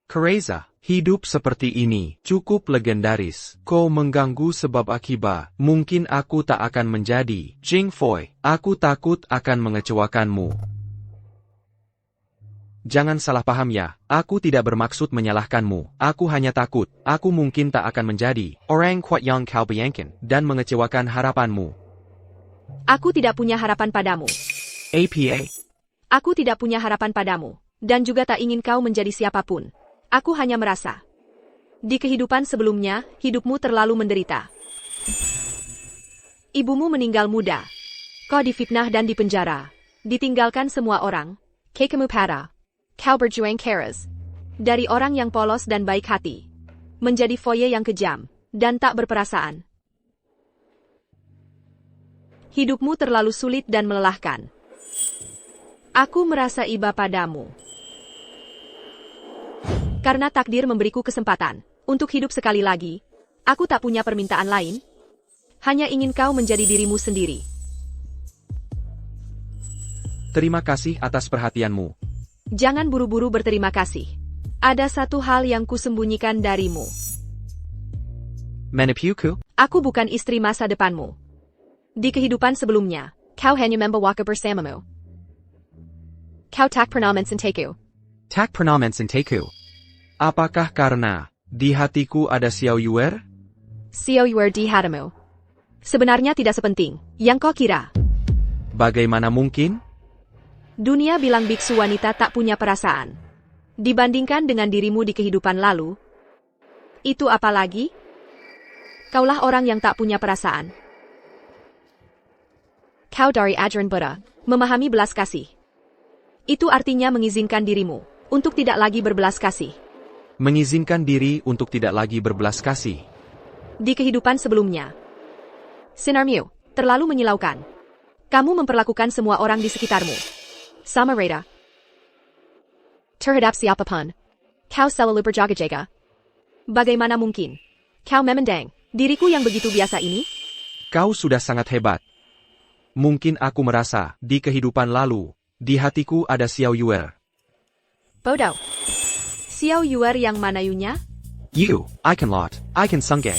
S2: Kereza, hidup seperti ini cukup legendaris. Kau mengganggu sebab akibat. Mungkin aku tak akan menjadi Jing Foye. Aku takut akan mengecewakanmu. Jangan salah paham ya, aku tidak bermaksud menyalahkanmu. Aku hanya takut, aku mungkin tak akan menjadi orang kuat yang kau bayangkan dan mengecewakan harapanmu.
S3: Aku tidak punya harapan padamu.
S2: APA.
S3: Aku tidak punya harapan padamu, dan juga tak ingin kau menjadi siapapun. Aku hanya merasa, di kehidupan sebelumnya, hidupmu terlalu menderita. Ibumu meninggal muda. Kau difitnah dan dipenjara. Ditinggalkan semua orang. Kamu pada. Kau berjuang keras. Dari orang yang polos dan baik hati. Menjadi foye yang kejam, dan tak berperasaan. Hidupmu terlalu sulit dan melelahkan. Aku merasa iba padamu. Karena takdir memberiku kesempatan untuk hidup sekali lagi, aku tak punya permintaan lain. Hanya ingin kau menjadi dirimu sendiri.
S2: Terima kasih atas perhatianmu.
S3: Jangan buru-buru berterima kasih. Ada satu hal yang kusembunyikan darimu.
S2: Menipuku?
S3: Aku bukan istri masa depanmu. Di kehidupan sebelumnya, kau hanya membawa bersamamu. Kau tak pernah mencintaku.
S2: Tak pernah mencintaku. Apakah karena di hatiku ada Xiao Yuer?
S3: Xiao Yuer di hatimu. Sebenarnya tidak sepenting yang kau kira.
S2: Bagaimana mungkin?
S3: Dunia bilang biksu wanita tak punya perasaan. Dibandingkan dengan dirimu di kehidupan lalu. Itu apa lagi? Kaulah orang yang tak punya perasaan. Kau dari ajaran Buddha, memahami belas kasih. Itu artinya mengizinkan dirimu untuk tidak lagi berbelas kasih.
S2: Mengizinkan diri untuk tidak lagi berbelas kasih.
S3: Di kehidupan sebelumnya. Sinarmu terlalu menyilaukan. Kamu memperlakukan semua orang di sekitarmu sama reda. Terhadap siapapun. Kau selalu berjaga-jaga. Bagaimana mungkin? Kau memandang diriku yang begitu biasa ini?
S2: Kau sudah sangat hebat. Mungkin aku merasa, di kehidupan lalu, di hatiku ada Xiao Yuer.
S3: Bodoh. Xiao Yuer yang mana yunya?
S2: You, I can lot, I can sungge.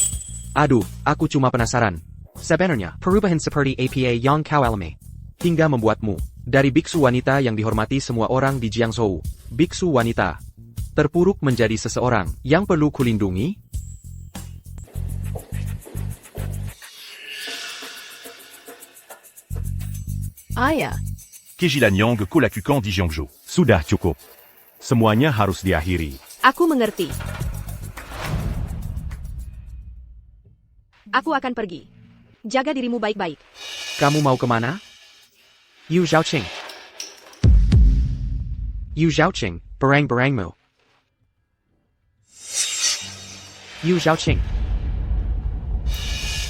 S2: Aduh, aku cuma penasaran. Sebenarnya, perubahan seperti APA yang kau alami. Hingga membuatmu, dari biksu wanita yang dihormati semua orang di Jiangzhou, biksu wanita, terpuruk menjadi seseorang yang perlu kulindungi?
S4: Ayah.
S5: Kejilan Kulakukan di Jiangzhou. Sudah cukup. Semuanya harus diakhiri.
S3: Aku mengerti. Aku akan pergi. Jaga dirimu baik-baik.
S2: Kamu mau kemana? Yu Zhaoqing. Yu Zhaoqing, berang-berangmu. Yu Zhaoqing.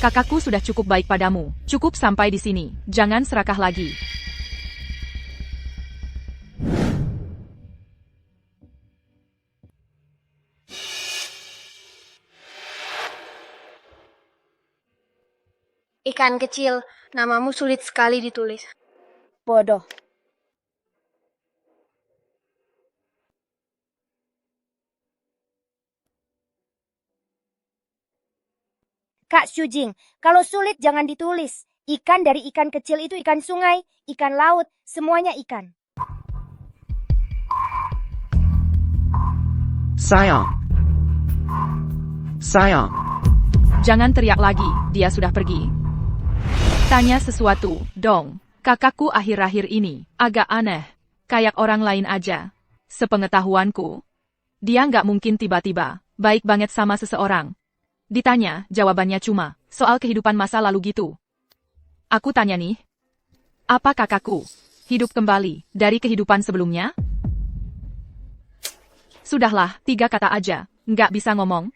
S1: Kakakku sudah cukup baik padamu. Cukup sampai di sini. Jangan serakah lagi.
S11: Ikan kecil, namamu sulit sekali ditulis.
S10: Bodoh. Kak Shujing, kalau sulit jangan ditulis. Ikan dari ikan kecil itu ikan sungai, ikan laut, semuanya ikan.
S2: Sayang. Sayang.
S1: Jangan teriak lagi, dia sudah pergi. Tanya sesuatu, dong. Kakakku akhir-akhir ini agak aneh. Kayak orang lain aja. Sepengetahuanku, dia nggak mungkin tiba-tiba baik banget sama seseorang. Ditanya, jawabannya cuma soal kehidupan masa lalu gitu. Aku tanya nih, apa kakakku hidup kembali dari kehidupan sebelumnya? Sudahlah, 3 kata aja, nggak bisa ngomong.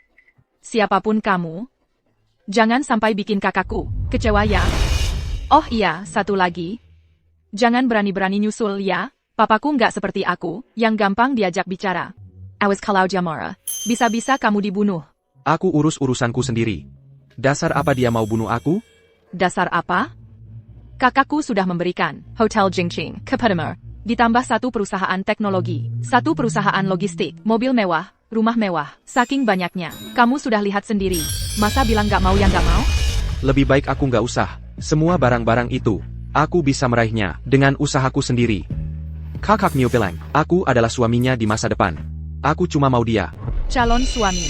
S1: Siapapun kamu, jangan sampai bikin kakakku kecewa ya. Oh iya, satu lagi. Jangan berani-berani nyusul ya. Papaku nggak seperti aku, yang gampang diajak bicara. Awas kalau Jamara, bisa-bisa kamu dibunuh.
S2: Aku urus urusanku sendiri. Dasar apa dia mau bunuh aku?
S1: Dasar apa? Kakakku sudah memberikan Hotel Jingqing kepadamu. Ditambah 1 perusahaan teknologi, 1 perusahaan logistik, mobil mewah, rumah mewah. Saking banyaknya, kamu sudah lihat sendiri. Masa bilang nggak mau yang nggak mau?
S2: Lebih baik aku nggak usah. Semua barang-barang itu, aku bisa meraihnya dengan usahaku sendiri. Kakak Miu bilang, aku adalah suaminya di masa depan. Aku cuma mau dia.
S1: Calon suami.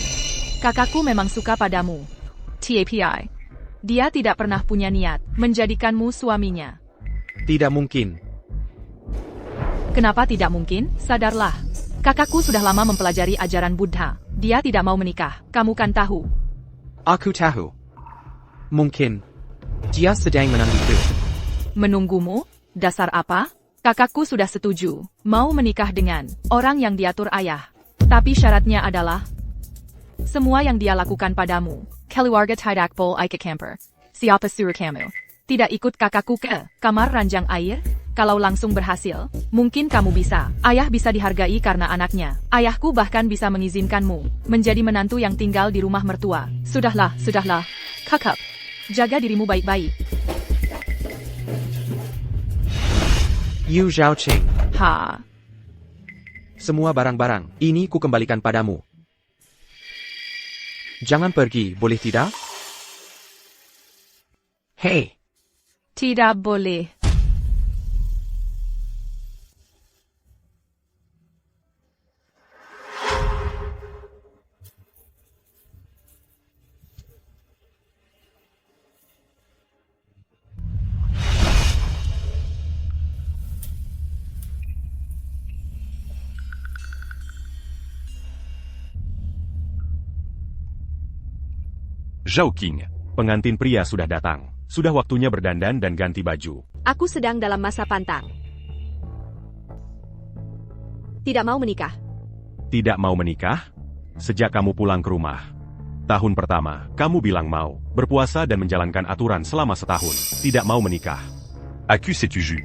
S1: Kakakku memang suka padamu. TAPI. Dia tidak pernah punya niat menjadikanmu suaminya.
S2: Tidak mungkin.
S1: Kenapa tidak mungkin? Sadarlah. Kakakku sudah lama mempelajari ajaran Buddha. Dia tidak mau menikah. Kamu kan tahu.
S2: Aku tahu. Mungkin. Dia sedang menungguku.
S1: Menunggumu? Dasar apa? Kakakku sudah setuju. Mau menikah dengan orang yang diatur ayah. Tapi syaratnya adalah semua yang dia lakukan padamu. Keluarga tidak boleh ikut camper. Siapa suruh kamu? Tidak ikut kakakku ke kamar ranjang air? Kalau langsung berhasil, mungkin kamu bisa. Ayah bisa dihargai karena anaknya. Ayahku bahkan bisa mengizinkanmu menjadi menantu yang tinggal di rumah mertua. Sudahlah, sudahlah. Kakak, jaga dirimu baik-baik.
S2: Yu Zhaoqing.
S1: Ha.
S2: Semua barang-barang ini ku kembalikan padamu. Jangan pergi, boleh tidak? Hei.
S1: Tidak boleh.
S5: Zhao Qing, pengantin pria sudah datang. Sudah waktunya berdandan dan ganti baju.
S3: Aku sedang dalam masa pantang. Tidak mau menikah.
S5: Tidak mau menikah? Sejak kamu pulang ke rumah. Tahun pertama, kamu bilang mau berpuasa dan menjalankan aturan selama setahun. Tidak mau menikah. Aku setuju.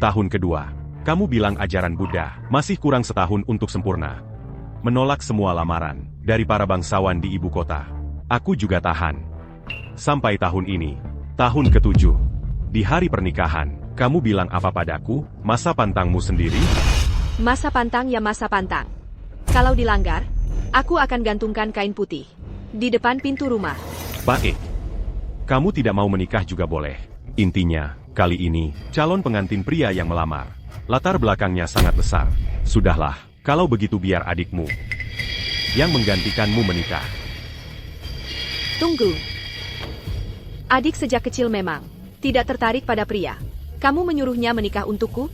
S5: Tahun kedua, kamu bilang ajaran Buddha masih kurang setahun untuk sempurna. Menolak semua lamaran dari para bangsawan di ibu kota. Aku juga tahan. Sampai tahun ini, tahun ketujuh. Di hari pernikahan, kamu bilang apa padaku? Masa pantangmu sendiri?
S3: Masa pantang ya masa pantang. Kalau dilanggar, aku akan gantungkan kain putih di depan pintu rumah.
S5: Baik. Kamu tidak mau menikah juga boleh. Intinya, kali ini, calon pengantin pria yang melamar. Latar belakangnya sangat besar. Sudahlah, kalau begitu biar adikmu yang menggantikanmu menikah.
S3: Tunggu. Adik sejak kecil memang tidak tertarik pada pria. Kamu menyuruhnya menikah untukku?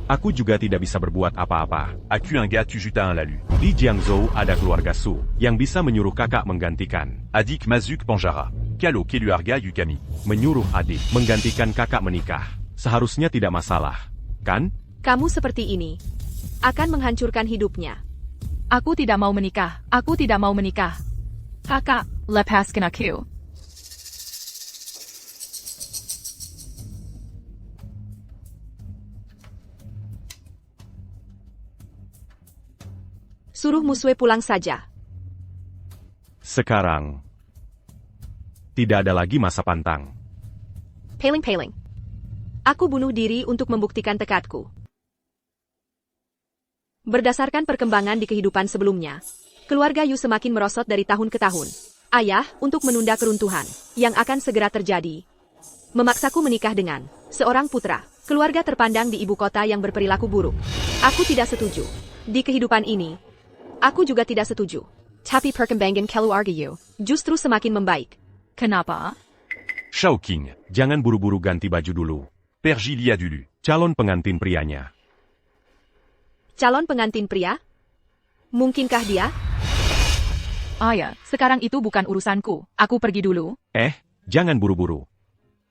S5: Aku juga tidak bisa berbuat apa-apa. Aku un gars tu juta un lalu. Di Jiangzhou ada keluarga Su yang bisa menyuruh kakak menggantikan.
S14: Adik Mazuk Panjara. Kalo keluarga Yukami.
S5: Menyuruh adik menggantikan kakak menikah. Seharusnya tidak masalah, kan?
S3: Kamu seperti ini akan menghancurkan hidupnya.
S1: Aku tidak mau menikah. Aku tidak mau menikah. Kakak, lepaskan aku.
S3: Suruh Muswe pulang saja.
S5: Sekarang, tidak ada lagi masa pantang.
S3: Paling-paling. Aku bunuh diri untuk membuktikan tekadku. Berdasarkan perkembangan di kehidupan sebelumnya, keluarga Yu semakin merosot dari tahun ke tahun. Ayah, untuk menunda keruntuhan yang akan segera terjadi, memaksaku menikah dengan seorang putra, keluarga terpandang di ibu kota yang berperilaku buruk. Aku tidak setuju. Di kehidupan ini, aku juga tidak setuju. Tapi perkembangan keluarga Yu justru semakin membaik.
S1: Kenapa?
S5: Zhao Qing, jangan buru-buru ganti baju dulu.
S14: Pergilia dulu.
S5: Calon pengantin prianya.
S3: Calon pengantin pria? Mungkinkah dia?
S1: Ayah, sekarang itu bukan urusanku. Aku pergi dulu.
S5: Jangan buru-buru.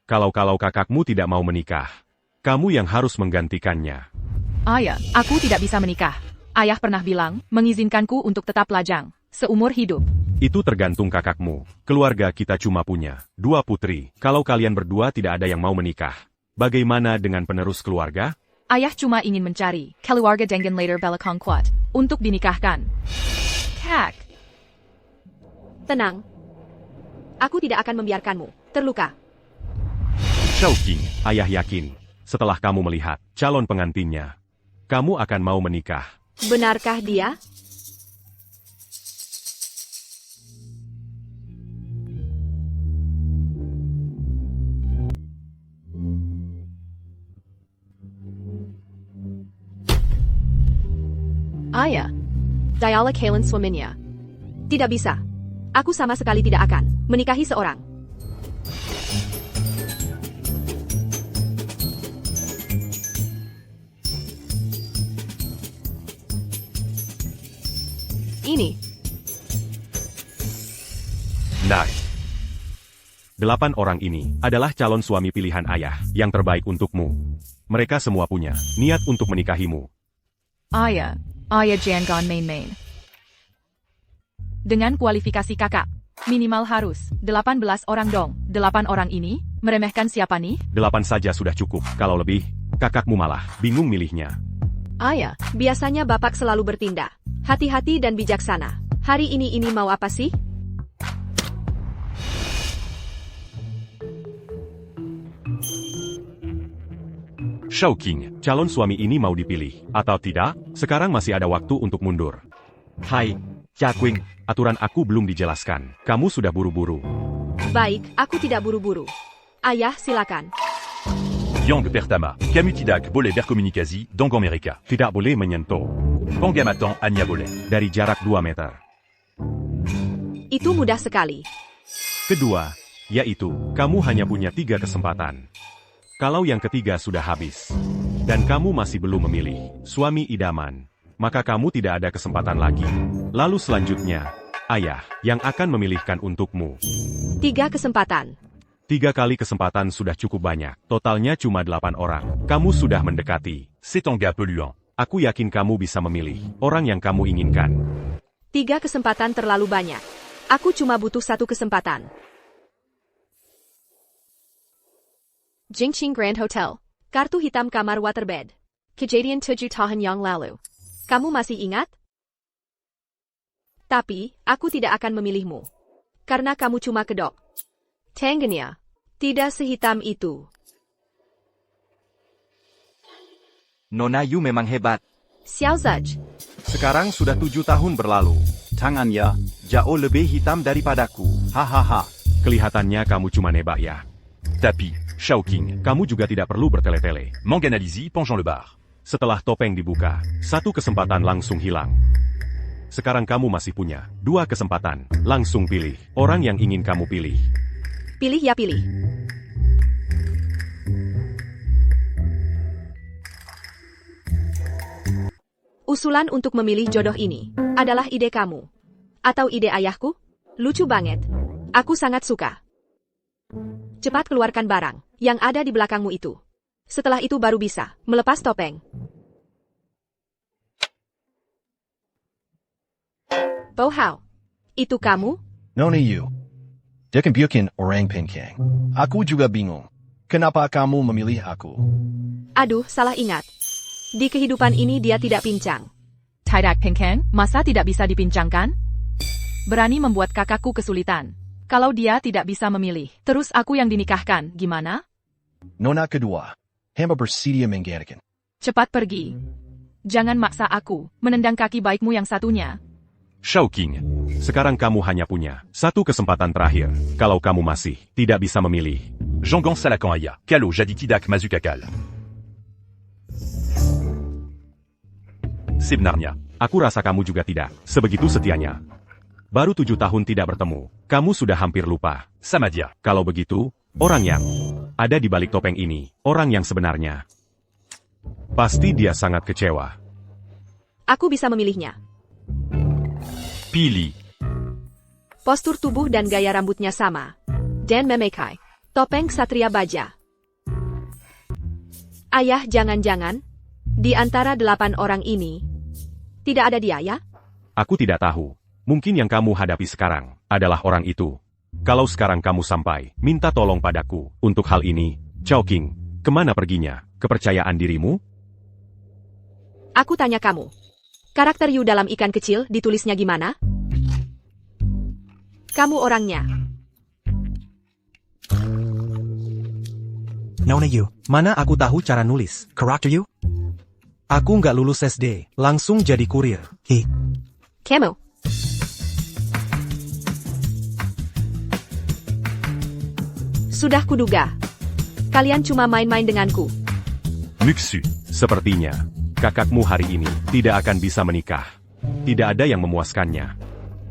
S5: Kalau kakakmu tidak mau menikah, kamu yang harus menggantikannya.
S1: Ayah, aku tidak bisa menikah. Ayah pernah bilang, mengizinkanku untuk tetap lajang seumur hidup.
S5: Itu tergantung kakakmu. Keluarga kita cuma punya 2 putri. Kalau kalian berdua tidak ada yang mau menikah, bagaimana dengan penerus keluarga?
S1: Ayah cuma ingin mencari keluarga dengan later belakang kuat untuk dinikahkan. Kak.
S3: Tenang. Aku tidak akan membiarkanmu terluka.
S5: Zhao Qing, ayah yakin, setelah kamu melihat calon pengantinnya, kamu akan mau menikah.
S3: Benarkah dia? Ayah. Dialog Helen suaminya. Tidak bisa. Aku sama sekali tidak akan menikahi seorang. Ini.
S5: Nice. 8 orang ini adalah calon suami pilihan ayah yang terbaik untukmu. Mereka semua punya niat untuk menikahimu.
S1: Ayah jangan main-main. Dengan kualifikasi kakak, minimal harus 18 orang dong. 8 orang ini, meremehkan siapa nih?
S5: 8 saja sudah cukup. Kalau lebih, kakakmu malah bingung milihnya.
S3: Ayah, biasanya bapak selalu bertindak hati-hati dan bijaksana. Hari ini mau apa sih?
S5: Shao King, calon suami ini mau dipilih, atau tidak? Sekarang masih ada waktu untuk mundur.
S6: Hai, Cha Qing.
S5: Aturan aku belum dijelaskan. Kamu sudah buru-buru.
S3: Baik, aku tidak buru-buru. Ayah, silakan.
S14: Yang Pertama, Kamutidak Boleh Berkomunikasi, Dong Amerika.
S5: Tidak boleh menyentuh.
S14: Pangamatan Anya Boleh.
S5: Dari jarak 2 meter.
S3: Itu mudah sekali.
S5: Kedua, yaitu, kamu hanya punya 3 kesempatan. Kalau yang ketiga sudah habis, dan kamu masih belum memilih suami idaman, maka kamu tidak ada kesempatan lagi. Lalu selanjutnya, ayah yang akan memilihkan untukmu.
S3: 3 kesempatan.
S5: 3 kali kesempatan sudah cukup banyak. Totalnya cuma 8 orang. Kamu sudah mendekati.
S14: C'est un gars polluant.
S5: Aku yakin kamu bisa memilih orang yang kamu inginkan.
S3: 3 kesempatan terlalu banyak. Aku cuma butuh 1 kesempatan. Jingqing Grand Hotel. Kartu hitam kamar waterbed. Kejadian 7 tahun yang lalu. Kamu masih ingat? Tapi, aku tidak akan memilihmu. Karena kamu cuma kedok. Tangganya. Tidak sehitam itu.
S6: Nona Yu memang hebat.
S3: Xiao Zaj.
S6: Sekarang sudah 7 tahun berlalu. Tangannya jauh lebih hitam daripadaku. Hahaha.
S5: Kelihatannya kamu cuma nebak ya.
S14: Tapi, Shao King,
S5: Kamu juga tidak perlu bertele-tele.
S14: Manganalizi Penchant le bar.
S5: Setelah topeng dibuka, 1 kesempatan langsung hilang. Sekarang kamu masih punya 2 kesempatan. Langsung pilih orang yang ingin kamu pilih.
S3: Pilih ya pilih. Usulan untuk memilih jodoh ini adalah ide kamu. Atau ide ayahku? Lucu banget. Aku sangat suka. Cepat keluarkan barang yang ada di belakangmu itu. Setelah itu baru bisa melepas topeng. Bo Hao, itu kamu?
S12: Nona Yu. Dekan bukan orang Penkang. Aku juga bingung. Kenapa kamu memilih aku?
S3: Aduh, salah ingat. Di kehidupan ini dia tidak pincang.
S1: Tidak Penkang, masa tidak bisa dipincangkan? Berani membuat kakakku kesulitan. Kalau dia tidak bisa memilih, terus aku yang dinikahkan, gimana?
S12: Nona kedua. Hamba bersedia menggantikan.
S1: Cepat pergi. Jangan maksa aku menendang kaki baikmu yang satunya.
S5: Shao King, sekarang kamu hanya punya 1 kesempatan terakhir. Kalau kamu masih tidak bisa memilih.
S14: Jangan Salakan Aya. Kalo Jadi Tidak Mazukakal.
S5: Sebenarnya, aku rasa kamu juga tidak sebegitu setianya. Baru 7 tahun tidak bertemu, kamu sudah hampir lupa.
S14: Samadia.
S5: Kalau begitu, orang yang ada di balik topeng ini, orang yang sebenarnya. Pasti dia sangat kecewa.
S3: Aku bisa memilihnya.
S14: Pilih.
S3: Postur tubuh dan gaya rambutnya sama. Dan memakai topeng Ksatria Baja. Ayah, jangan-jangan di antara 8 orang ini tidak ada dia ya?
S5: Aku tidak tahu. Mungkin yang kamu hadapi sekarang adalah orang itu. Kalau sekarang kamu sampai minta tolong padaku untuk hal ini, Chao King, kemana perginya kepercayaan dirimu?
S3: Aku tanya kamu. Karakter Yu dalam ikan kecil ditulisnya gimana? Kamu orangnya.
S13: Nona Yu, mana aku tahu cara nulis karakter Yu? Aku nggak lulus SD, langsung jadi kurir.
S3: Kamu. Sudah kuduga. Kalian cuma main-main denganku.
S14: Muxu.
S5: Sepertinya, kakakmu hari ini tidak akan bisa menikah. Tidak ada yang memuaskannya.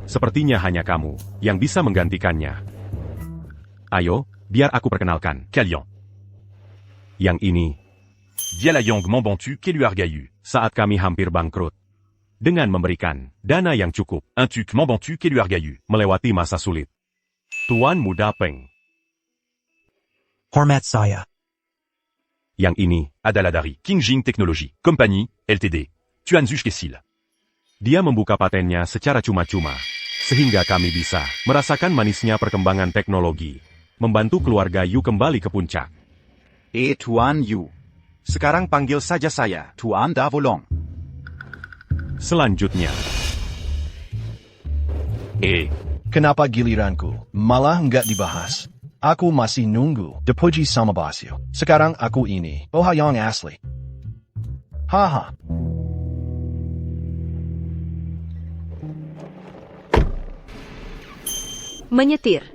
S5: Sepertinya hanya kamu yang bisa menggantikannya. Ayo, biar aku perkenalkan.
S14: Kalian.
S5: Yang ini,
S14: Dialayong Mambantu Keluargayu.
S5: saat kami hampir bangkrut. Dengan memberikan dana yang cukup,
S14: Un tuk Mambantu Keluargayu.
S5: melewati masa sulit. Tuan Muda Peng.
S13: Hormat saya.
S5: Yang ini,
S14: Adaladari. Kingjing Technology. Compagnie, Ltd. Tuanzush Kesil.
S5: dia membuka patennya secara cuma-cuma. Sehingga kami bisa merasakan manisnya perkembangan teknologi. Membantu keluarga Yu kembali ke puncak.
S6: Tuan Yu. Sekarang panggil saja saya, Tuan Davolong.
S5: Selanjutnya,
S12: Kenapa giliranku malah nggak dibahas? Aku masih nunggu dipuji sama Basio. Sekarang aku ini Ohayong asli. Haha.
S3: Menyetir.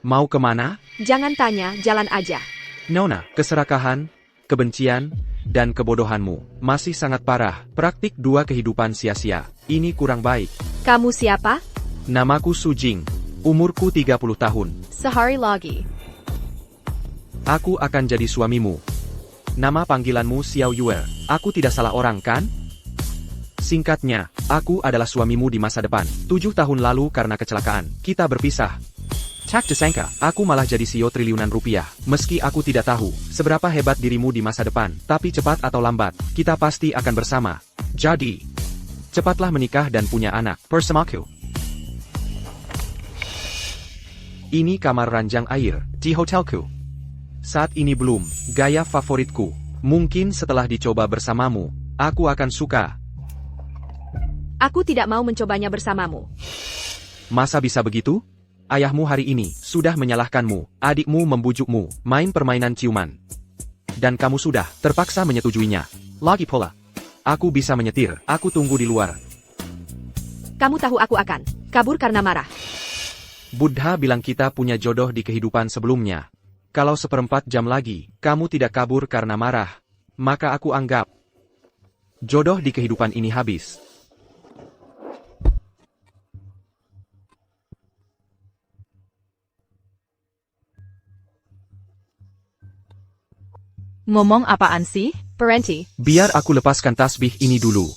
S2: Mau kemana?
S3: Jangan tanya, jalan aja.
S2: Nona, keserakahan, kebencian, dan kebodohanmu masih sangat parah. Praktik 2 kehidupan sia-sia. Ini kurang baik.
S3: Kamu siapa?
S2: Namaku Sujing. Umurku 30 tahun.
S1: Sehari lagi.
S2: Aku akan jadi suamimu. Nama panggilanmu Xiao Yue. Aku tidak salah orang, kan? Singkatnya, aku adalah suamimu di masa depan. 7 tahun lalu karena kecelakaan, kita berpisah. Tak disangka, aku malah jadi CEO triliunan rupiah. Meski aku tidak tahu seberapa hebat dirimu di masa depan, tapi cepat atau lambat, kita pasti akan bersama. Jadi, cepatlah menikah dan punya anak. Bersamaku. Ini kamar ranjang air di hotelku. Saat ini belum gaya favoritku. Mungkin setelah dicoba bersamamu, aku akan suka.
S3: Aku tidak mau mencobanya bersamamu.
S2: Masa bisa begitu? Ayahmu hari ini sudah menyalahkanmu, adikmu membujukmu, main permainan ciuman. Dan kamu sudah terpaksa menyetujuinya. Lagi pula, aku bisa menyetir, aku tunggu di luar.
S3: Kamu tahu aku akan kabur karena marah.
S2: Buddha bilang kita punya jodoh di kehidupan sebelumnya. Kalau 1/4 jam lagi, kamu tidak kabur karena marah, maka aku anggap jodoh di kehidupan ini habis.
S1: Ngomong apaan sih?
S3: Parenti.
S2: Biar aku lepaskan tasbih ini dulu.